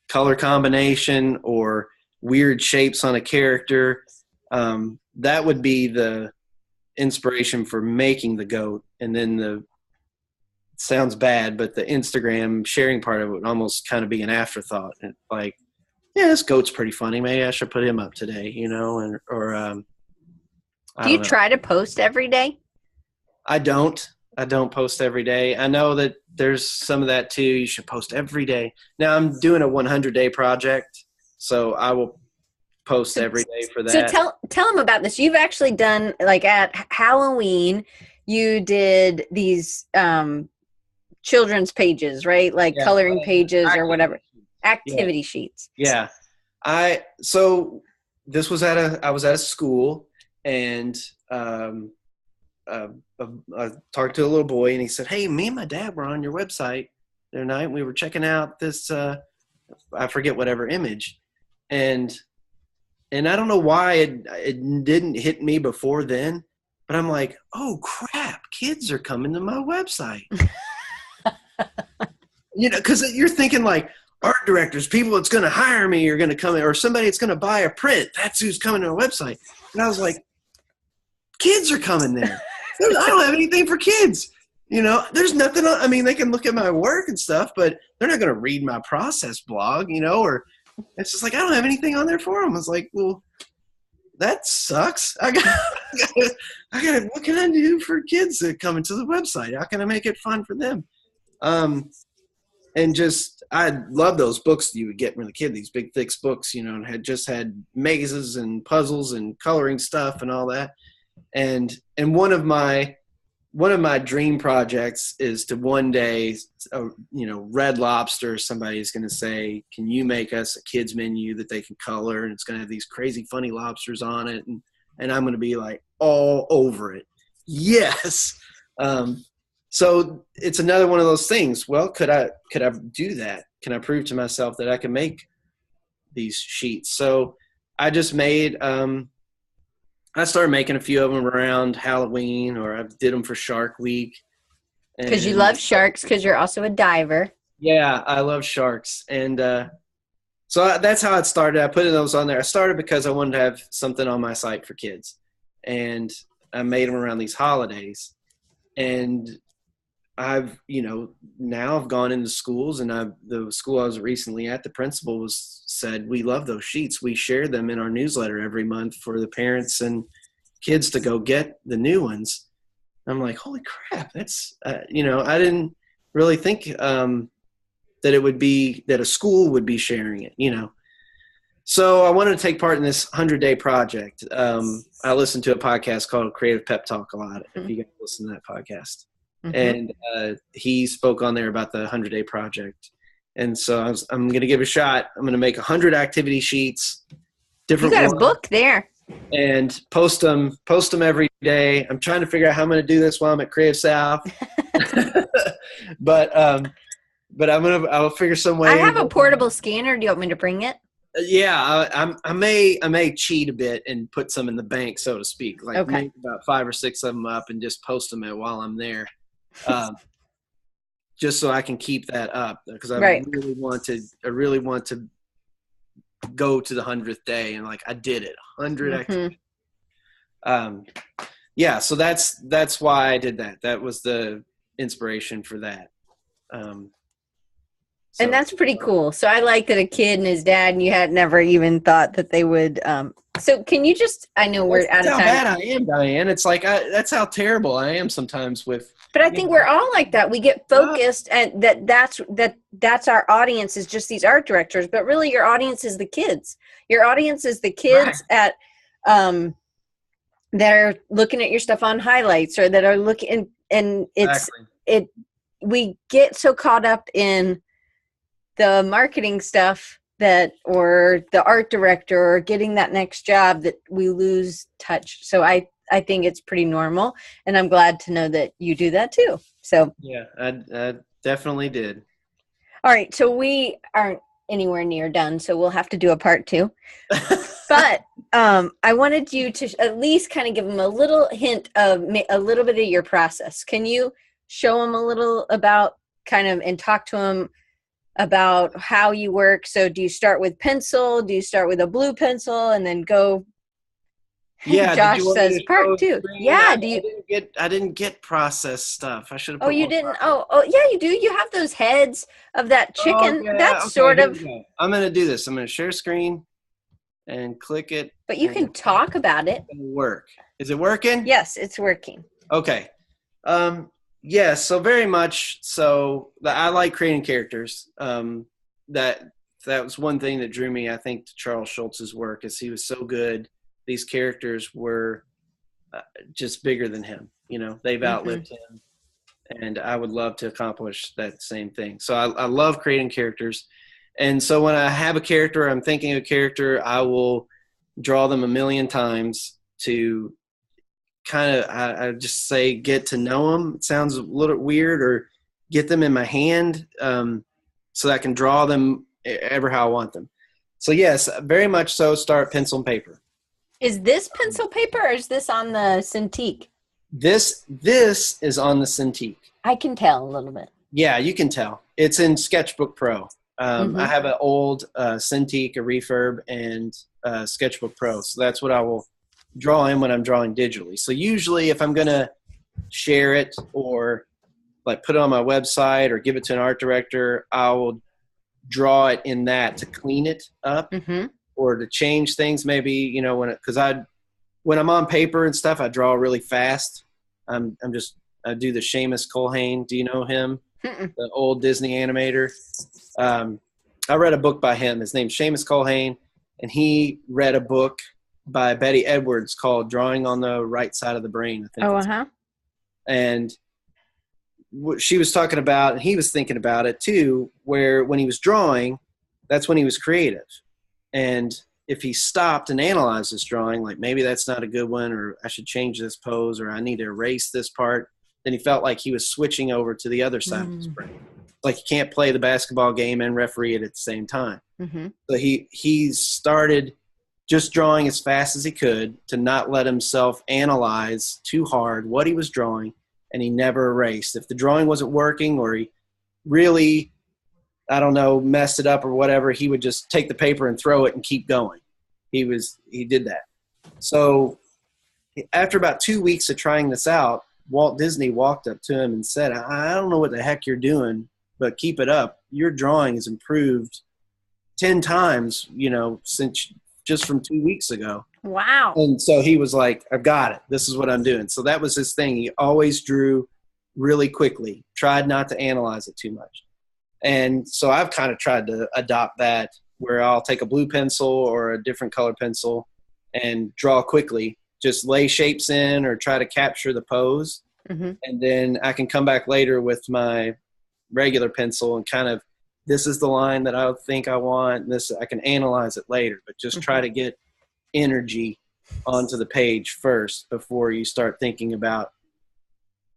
color combination or weird shapes on a character. That would be the inspiration for making the goat. And then it sounds bad, but the Instagram sharing part of it would almost kind of be an afterthought. And like, yeah, this goat's pretty funny. Maybe I should put him up today, Do you try to post every day? I don't post every day. I know that there's some of that too. You should post every day. Now I'm doing a 100-day project, so I will post every day for that. So tell them about this. You've actually done, like at Halloween, you did these children's pages, right? Like coloring pages or whatever. Activity sheets. Yeah. So this was I was at a school, and I talked to a little boy, and he said, "Hey, me and my dad were on your website the other night. We were checking out this, I forget whatever image." And I don't know why it didn't hit me before then, but I'm like, oh crap, kids are coming to my website. Because you're thinking like art directors, people that's going to hire me are going to come in, or somebody that's going to buy a print. That's who's coming to our website. And I was like, kids are coming there. I don't have anything for kids. There's nothing. I mean, they can look at my work and stuff, but they're not going to read my process blog, or it's just like, I don't have anything on there for them. I was like, well, that sucks. I got, what can I do for kids that come into the website? How can I make it fun for them? And just, I love those books that you would get when a kid, these big, thick books, and had mazes and puzzles and coloring stuff and all that. And one of my dream projects is to one day, Red Lobster, somebody's going to say, can you make us a kids menu that they can color? And it's going to have these crazy, funny lobsters on it. And I'm going to be like all over it. Yes. So it's another one of those things. Well, could I do that? Can I prove to myself that I can make these sheets? So I just made, I started making a few of them around Halloween, or I did them for Shark Week. Because you love sharks, because you're also a diver. Yeah, I love sharks. And so that's how it started. I put those on there. I started because I wanted to have something on my site for kids. And I made them around these holidays. And I've, now I've gone into schools, and the school I was recently at, the principal said, we love those sheets. We share them in our newsletter every month for the parents and kids to go get the new ones. I'm like, holy crap. That's, I didn't really think that it would be, that a school would be sharing it, So I wanted to take part in this 100-day project. I listened to a podcast called Creative Pep Talk a lot, if you guys listen to that podcast. Mm-hmm. And he spoke on there about the 100-day project. And so I'm going to give it a shot. I'm going to make 100 activity sheets. Different. You got a book there. And post them every day. I'm trying to figure out how I'm going to do this while I'm at Creative South. But I'll figure some way. I have a portable scanner. Do you want me to bring it? Yeah, I may cheat a bit and put some in the bank, so to speak. Like make about 5 or 6 of them up and just post them while I'm there. Just so I can keep that up, because I really want to go to the 100th day, and like I did it, 100 activities. So that's why I did that. That was the inspiration for that. And that's pretty cool. So I like that a kid and his dad, and you had never even thought that they would. So can you just, I know we're out of time. That's how bad I am, Diane. It's like, that's how terrible I am sometimes with. But I think we're all like that. We get focused, and that's our audience, is just these art directors. But really your audience is the kids. Your audience is the kids that are looking at your stuff on highlights, or that are looking, and we get so caught up in the marketing stuff or the art director, or getting that next job, that we lose touch. So I think it's pretty normal, and I'm glad to know that you do that too. So yeah, I definitely did. All right. So we aren't anywhere near done, so we'll have to do a part 2. But I wanted you to at least kind of give them a little hint of a little bit of your process. Can you show them a little about and talk to them about how you work? So do you start with pencil? Do you start with a blue pencil and then go? Yeah, Josh says part 2. Yeah, I didn't get processed stuff. I should have. Oh, you didn't. Oh, yeah, you do. You have those heads of that chicken. That's sort of. I'm gonna do this. I'm gonna share screen and click it. But you can talk about it. It'll work. Is it working? Yes, it's working. Okay. Yes, so very much so. I like creating characters. That was one thing that drew me, I think, to Charles Schultz's work, is he was so good. These characters were just bigger than him. They've outlived him, and I would love to accomplish that same thing. So I love creating characters. And so when I have a character, I'm thinking of a character, I will draw them a million times to kind of, I just say, get to know them. It sounds a little weird, or get them in my hand, so that I can draw them ever how I want them. So yes, very much so. Start pencil and paper. Is this pencil paper, or is this on the Cintiq? This is on the Cintiq. I can tell a little bit. Yeah, you can tell. It's in Sketchbook Pro. I have an old Cintiq, a Refurb, and Sketchbook Pro. So that's what I will draw in when I'm drawing digitally. So usually if I'm going to share it or like put it on my website or give it to an art director, I will draw it in that to clean it up or to change things maybe, you know, when I'm on paper and stuff, I draw really fast. I do the Seamus Culhane. Do you know him? The old Disney animator. I read a book by him. His name's Seamus Culhane, and he read a book by Betty Edwards called Drawing on the Right Side of the Brain, I think. And what she was talking about, and he was thinking about it too, where when he was drawing, that's when he was creative. And if he stopped and analyzed this drawing, like maybe that's not a good one, or I should change this pose, or I need to erase this part, then he felt like he was switching over to the other side of his brain. Like he can't play the basketball game and referee it at the same time. So he started just drawing as fast as he could to not let himself analyze too hard what he was drawing, and he never erased. If the drawing wasn't working or he really, I don't know, messed it up or whatever, he would just take the paper and throw it and keep going. He did that. So after about 2 weeks of trying this out, Walt Disney walked up to him and said, I don't know what the heck you're doing, but keep it up. Your drawing has improved 10 times, you know, since just from 2 weeks ago. Wow. And so he was like, I've got it. This is what I'm doing. So that was his thing. He always drew really quickly, tried not to analyze it too much. And so I've kind of tried to adopt that, where I'll take a blue pencil or a different color pencil and draw quickly, just lay shapes in or try to capture the pose. And then I can come back later with my regular pencil and kind of, this is the line that I think I want. And this, I can analyze it later, but just try to get energy onto the page first before you start thinking about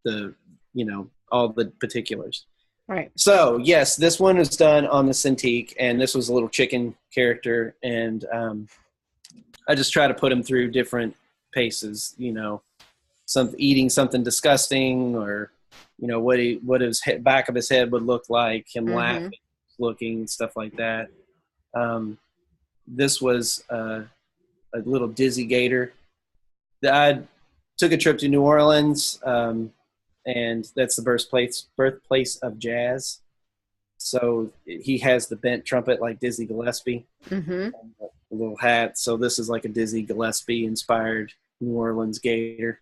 the, you know, all the particulars. Right. So yes, this one is done on the Cintiq, and this was a little chicken character, and I just try to put him through different paces, you know, eating something disgusting, or you know what his back of his head would look like, him laughing, looking, stuff like that. This was a little dizzy gator. I took a trip to New Orleans. And that's the birthplace of jazz. So he has the bent trumpet like Dizzy Gillespie, and the little hat. So this is like a Dizzy Gillespie inspired New Orleans gator.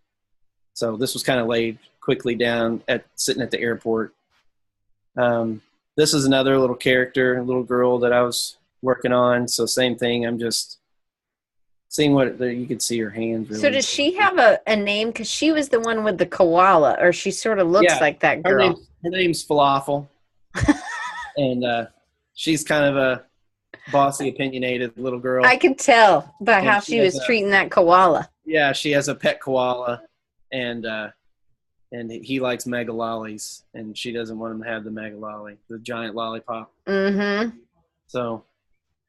So this was kind of laid quickly down sitting at the airport. This is another little character, a little girl that I was working on. So same thing. I'm just seeing you could see her hands. Really. So does she have a name? Because she was the one with the koala, or she sort of looks like that girl. Her name's Falafel. And she's kind of a bossy, opinionated little girl. I could tell by how she was treating that koala. Yeah, she has a pet koala, and he likes mega lollies, and she doesn't want him to have the mega lolly, the giant lollipop. So,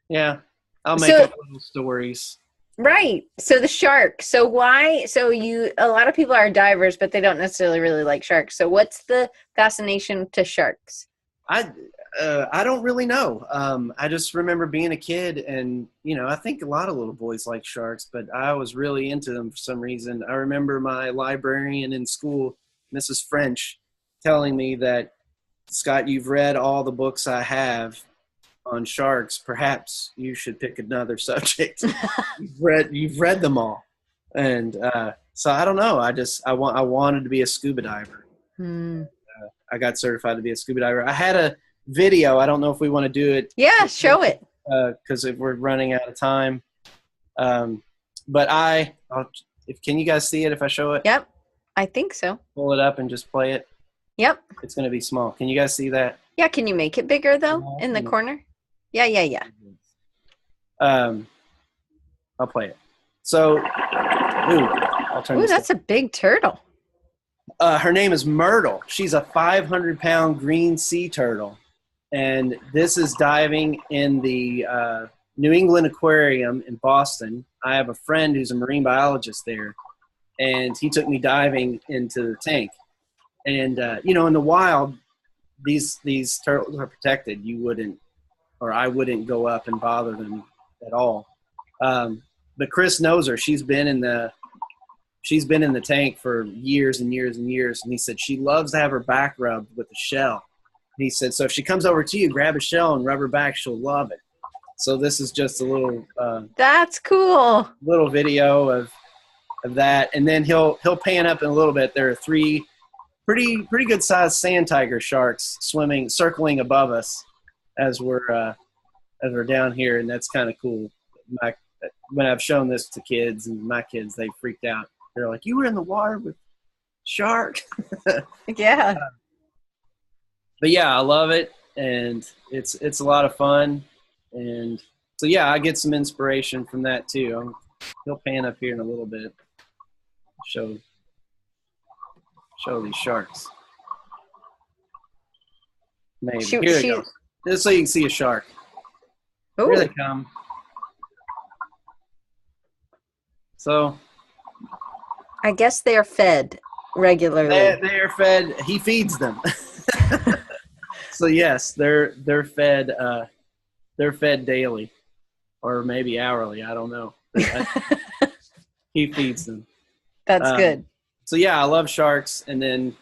yeah, I'll make up little stories. Right. So the shark. So why? So a lot of people are divers, but they don't necessarily really like sharks. So what's the fascination to sharks? I don't really know. I just remember being a kid, and you know, I think a lot of little boys like sharks, but I was really into them for some reason. I remember my librarian in school, Mrs. French, telling me that, Scott, you've read all the books I have on sharks. Perhaps you should pick another subject. You've read them all. And so I don't know. I wanted to be a scuba diver. I got certified to be a scuba diver. I had a video. I don't know if we want to do it. Yeah, show it. Because if we're running out of time. But can you guys see it if I show it? Yep, I think so. Pull it up and just play it. Yep. It's going to be small. Can you guys see that? Yeah, can you make it bigger though, in the corner? Yeah. I'll play it. So, I'll turn. Ooh, that's a big turtle. Her name is Myrtle. She's a 500-pound green sea turtle, and this is diving in the New England Aquarium in Boston. I have a friend who's a marine biologist there, and he took me diving into the tank. And you know, in the wild, these turtles are protected. You wouldn't or I wouldn't go up and bother them at all. But Chris knows her. She's been in the tank for years and years and years. And he said she loves to have her back rubbed with a shell. He said, so if she comes over to you, grab a shell and rub her back, she'll love it. So this is just a little that's cool. Little video of that. And then he'll pan up in a little bit. There are 3 pretty good sized sand tiger sharks circling above us as we're down here, and that's kind of cool. When I've shown this to kids, and my kids, they freaked out. They're like, "You were in the water with shark?" Yeah. But yeah, I love it, and it's a lot of fun, and so yeah, I get some inspiration from that too. He'll pan up here in a little bit, show these sharks. Maybe here they go. Just so you can see a shark. Ooh. Here they come. So I guess they're fed regularly. They are fed. He feeds them. So yes, they're fed. They're fed daily, or maybe hourly. I don't know. He feeds them. That's good. So yeah, I love sharks. And then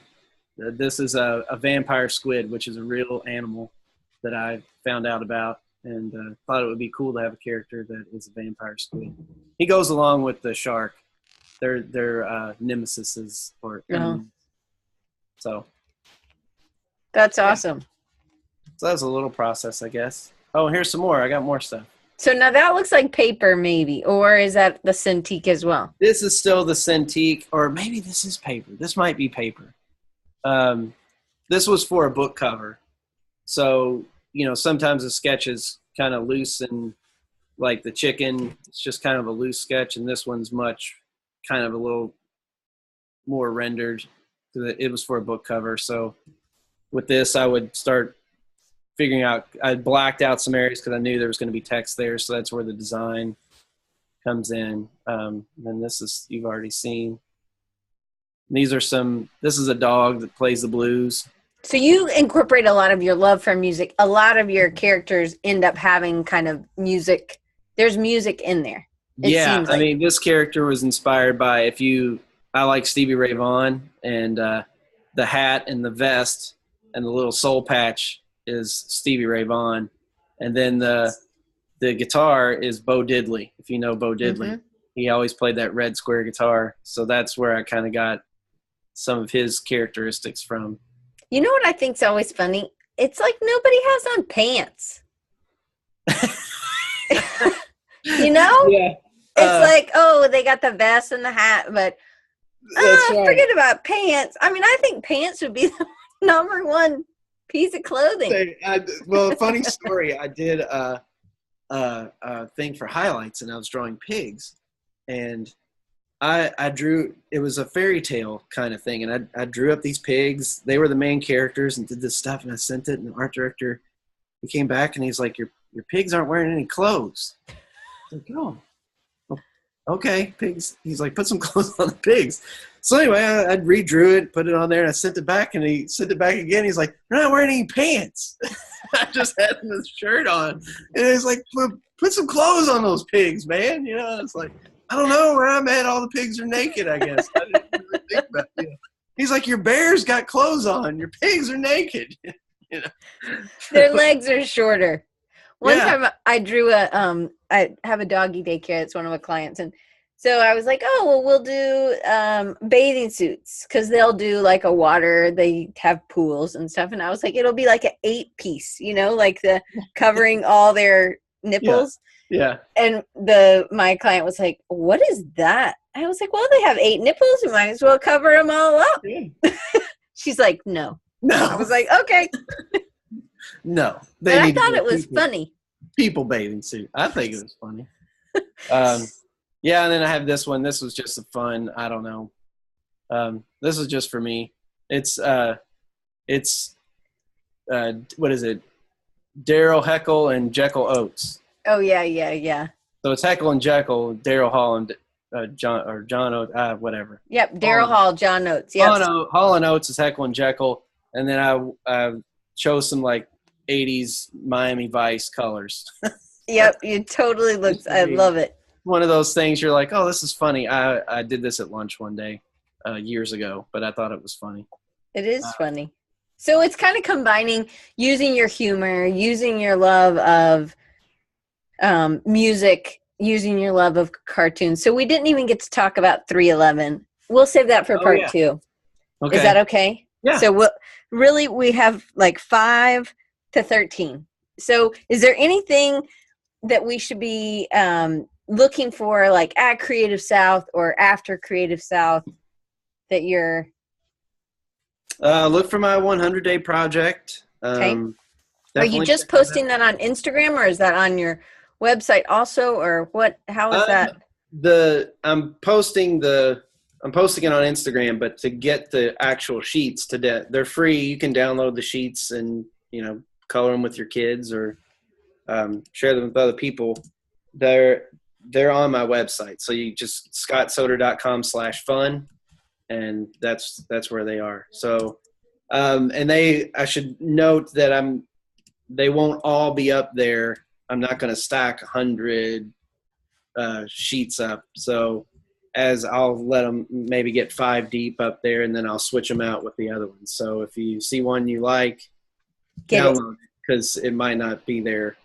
this is a vampire squid, which is a real animal that I found out about, and thought it would be cool to have a character that is a vampire squid. He goes along with the shark. They're nemesises, or so. That's awesome. So that's a little process, I guess. Oh, here's some more. I got more stuff. So now that looks like paper, maybe, or is that the Cintiq as well? This is still the Cintiq, or maybe this is paper. This might be paper. This was for a book cover. So, sometimes a sketch is kind of loose, and like the chicken, it's just kind of a loose sketch, and this one's kind of a little more rendered. It was for a book cover. So with this, I would start figuring out, I blacked out some areas because I knew there was going to be text there. So that's where the design comes in. And this is, you've already seen. This is a dog that plays the blues. So you incorporate a lot of your love for music. A lot of your characters end up having kind of music. There's music in there. Yeah. I mean, this character was inspired by, I like Stevie Ray Vaughan, and the hat and the vest and the little soul patch is Stevie Ray Vaughan. And then the guitar is Bo Diddley, if you know Bo Diddley. Mm-hmm. He always played that red square guitar. So that's where I kind of got some of his characteristics from. You know what I think's always funny? It's like nobody has on pants. Yeah. It's like, oh, they got the vest and the hat, but right. Forget about pants. I mean, I think pants would be the number one piece of clothing. Well, funny story. I did a thing for highlights, and I was drawing pigs, and I drew, it was a fairy tale kind of thing, and I drew up these pigs. They were the main characters, and did this stuff, and I sent it, and the art director, he came back, and he's like, your pigs aren't wearing any clothes. I was like, oh, okay, pigs. He's like, put some clothes on the pigs. So anyway, I redrew it, put it on there, and I sent it back, and he sent it back again. He's like, they're not wearing any pants. I just had this shirt on, and he's like, put some clothes on those pigs, man. It's like, I don't know where I'm at. All the pigs are naked, I guess. I didn't really think about it. He's like, your bears got clothes on. Your pigs are naked. Their legs are shorter. One time I drew I have a doggy daycare. It's one of my clients. And so I was like, oh, well, we'll do bathing suits, because they'll do like a water. They have pools and stuff. And I was like, it'll be like an 8-piece, like the covering all their nipples. Yeah. And my client was like, what is that? I was like, well, they have 8 nipples. We might as well cover them all up. Yeah. She's like, no. I was like, okay. No. But I thought it was funny. People bathing suit. I think it was funny. Yeah, and then I have this one. This was just a fun, I don't know. This is just for me. It's what is it? Daryl Heckle and Jekyll Oates. Oh yeah. So it's Heckle and Jekyll, Daryl Hall and John Oates, whatever. Yep, Daryl Hall, John Oates. Yep. Hall and Oates is Heckle and Jekyll, and then I chose some like '80s Miami Vice colors. Yep, you totally look. I love it. One of those things you're like, oh, this is funny. I did this at lunch one day years ago, but I thought it was funny. It is funny. So it's kind of combining using your humor, using your love of music, using your love of cartoons. So we didn't even get to talk about 311. We'll save that for part 2. Okay. Is that okay? Yeah. So we have like 5 to 13. So is there anything that we should be looking for, like at Creative South or after Creative South, that you're... Look for my 100-day project. Okay. Are you just posting that on Instagram, or is that on your website also, or what? How is that? I'm posting it on Instagram, but to get the actual sheets they're free. You can download the sheets and, color them with your kids or share them with other people. They're on my website. So you just scottsoeder.com/fun. And that's where they are. So, and I should note that they won't all be up there. I'm not going to stack 100 sheets up. So as I'll let them maybe get 5 deep up there, and then I'll switch them out with the other ones. So if you see one you like, download it, because it might not be there.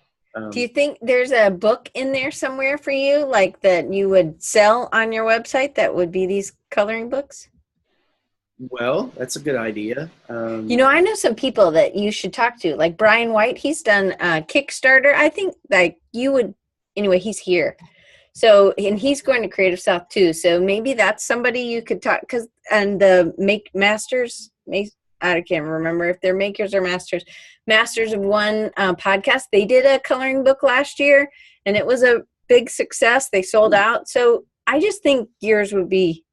Do you think there's a book in there somewhere for you, like that you would sell on your website that would be these coloring books? Well, that's a good idea. I know some people that you should talk to, like Brian White. He's done Kickstarter. I think like you would, anyway, he's here. So, and he's going to Creative South too. So maybe that's somebody you could talk, and the I can't remember if they're makers or masters of one podcast. They did a coloring book last year and it was a big success. They sold out. So I just think yours would be,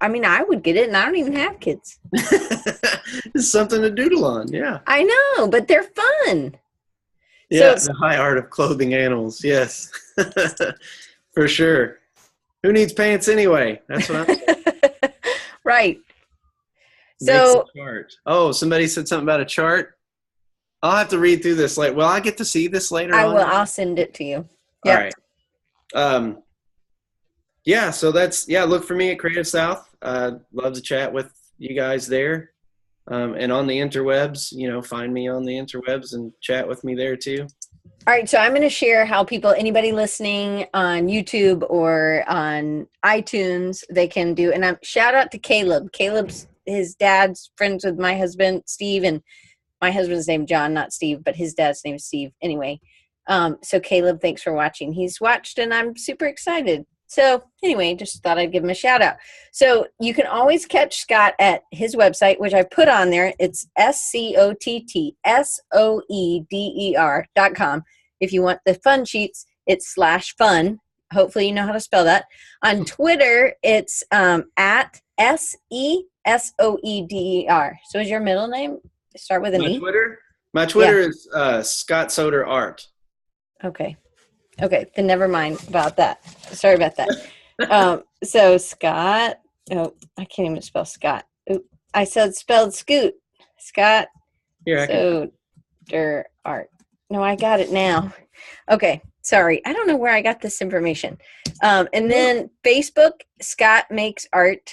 I would get it, and I don't even have kids. It's something to doodle on, yeah. I know, but they're fun. Yeah, the high art of clothing animals, yes. For sure. Who needs pants anyway? That's what I'm saying. Right. So, chart. Oh, somebody said something about a chart. I'll have to read through this later. Well, I get to see this later on. I will. I'll send it to you. Yep. All right. Yeah, so look for me at Creative South. Love to chat with you guys there. And on the interwebs, find me on the interwebs and chat with me there too. All right, so I'm going to share how anybody listening on YouTube or on iTunes, they can do, and shout out to Caleb. His dad's friends with my husband, Steve, and my husband's name, John, not Steve, but his dad's name is Steve. Anyway, so Caleb, thanks for watching. He's watched, and I'm super excited. So anyway, just thought I'd give him a shout out. So you can always catch Scott at his website, which I put on there. It's SCOTTSOEDER.com. If you want the fun sheets, it's /fun. Hopefully you know how to spell that. On Twitter, it's at SESOEDER. So is your middle name start with an E? My Twitter is Scott Soeder Art. Okay, then never mind about that. Sorry about that. So Scott, I can't even spell Scott. I spelled Scoot. Scott Soeder Art. No, I got it now. Okay, sorry. I don't know where I got this information. And then Facebook, Scott Makes Art.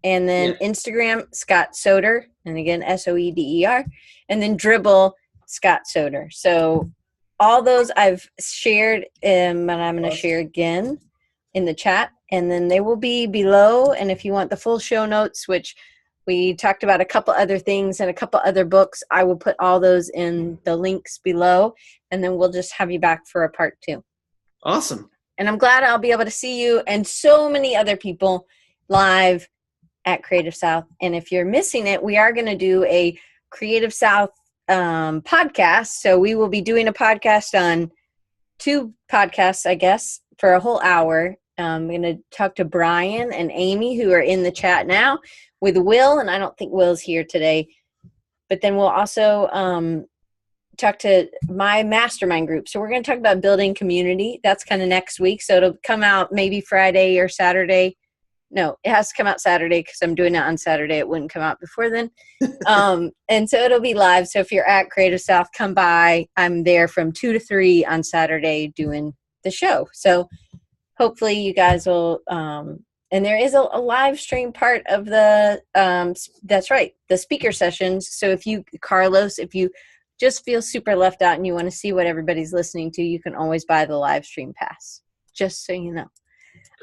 And then Instagram, Scott Soeder. And again, SOEDER. And then Dribble, Scott Soeder. So all those I've shared, but I'm going to share again in the chat. And then they will be below. And if you want the full show notes, which we talked about a couple other things and a couple other books, I will put all those in the links below. And then we'll just have you back for a part 2. Awesome. And I'm glad I'll be able to see you and so many other people live at Creative South. And if you're missing it, we are going to do a Creative South podcast. So we will be doing a podcast on 2 podcasts, I guess, for a whole hour. I'm going to talk to Brian and Amy, who are in the chat now, with Will, and I don't think Will's here today. But then we'll also talk to my mastermind group. So we're going to talk about building community. That's kind of next week. So it'll come out maybe Friday or Saturday. No, it has to come out Saturday because I'm doing it on Saturday. It wouldn't come out before then. And so it'll be live. So if you're at Creative South, come by. I'm there from 2 to 3 on Saturday doing the show. So hopefully you guys will, and there is a live stream part of the, that's right, the speaker sessions. So if you, Carlos, if you just feel super left out and you want to see what everybody's listening to, you can always buy the live stream pass, just so you know.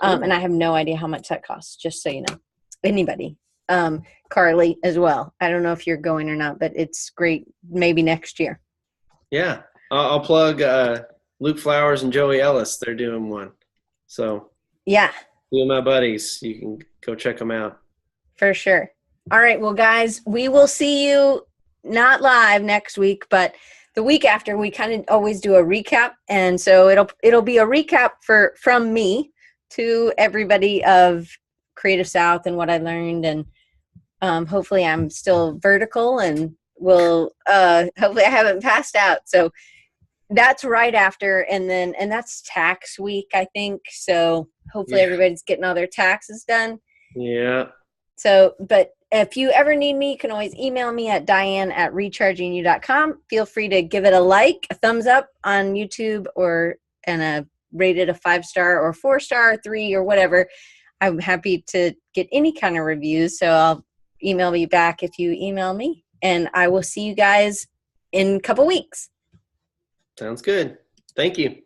And I have no idea how much that costs, just so you know. Anybody. Carly as well. I don't know if you're going or not, but it's great. Maybe next year. Yeah. I'll plug Luke Flowers and Joey Ellis. They're doing one. So yeah. Two of my buddies. You can go check them out. For sure. All right. Well, guys, we will see you not live next week, but the week after. We kind of always do a recap. And so it'll be a recap from me to everybody of Creative South and what I learned, and hopefully I'm still vertical and will hopefully I haven't passed out. So that's right after, and that's tax week, I think. So hopefully everybody's getting all their taxes done. Yeah. So, but if you ever need me, you can always email me at diane@rechargingyou.com. Feel free to give it a like, a thumbs up on YouTube, and rate it a 5-star or 4-star or 3 or whatever. I'm happy to get any kind of reviews. So I'll email you back if you email me, and I will see you guys in a couple weeks. Sounds good. Thank you.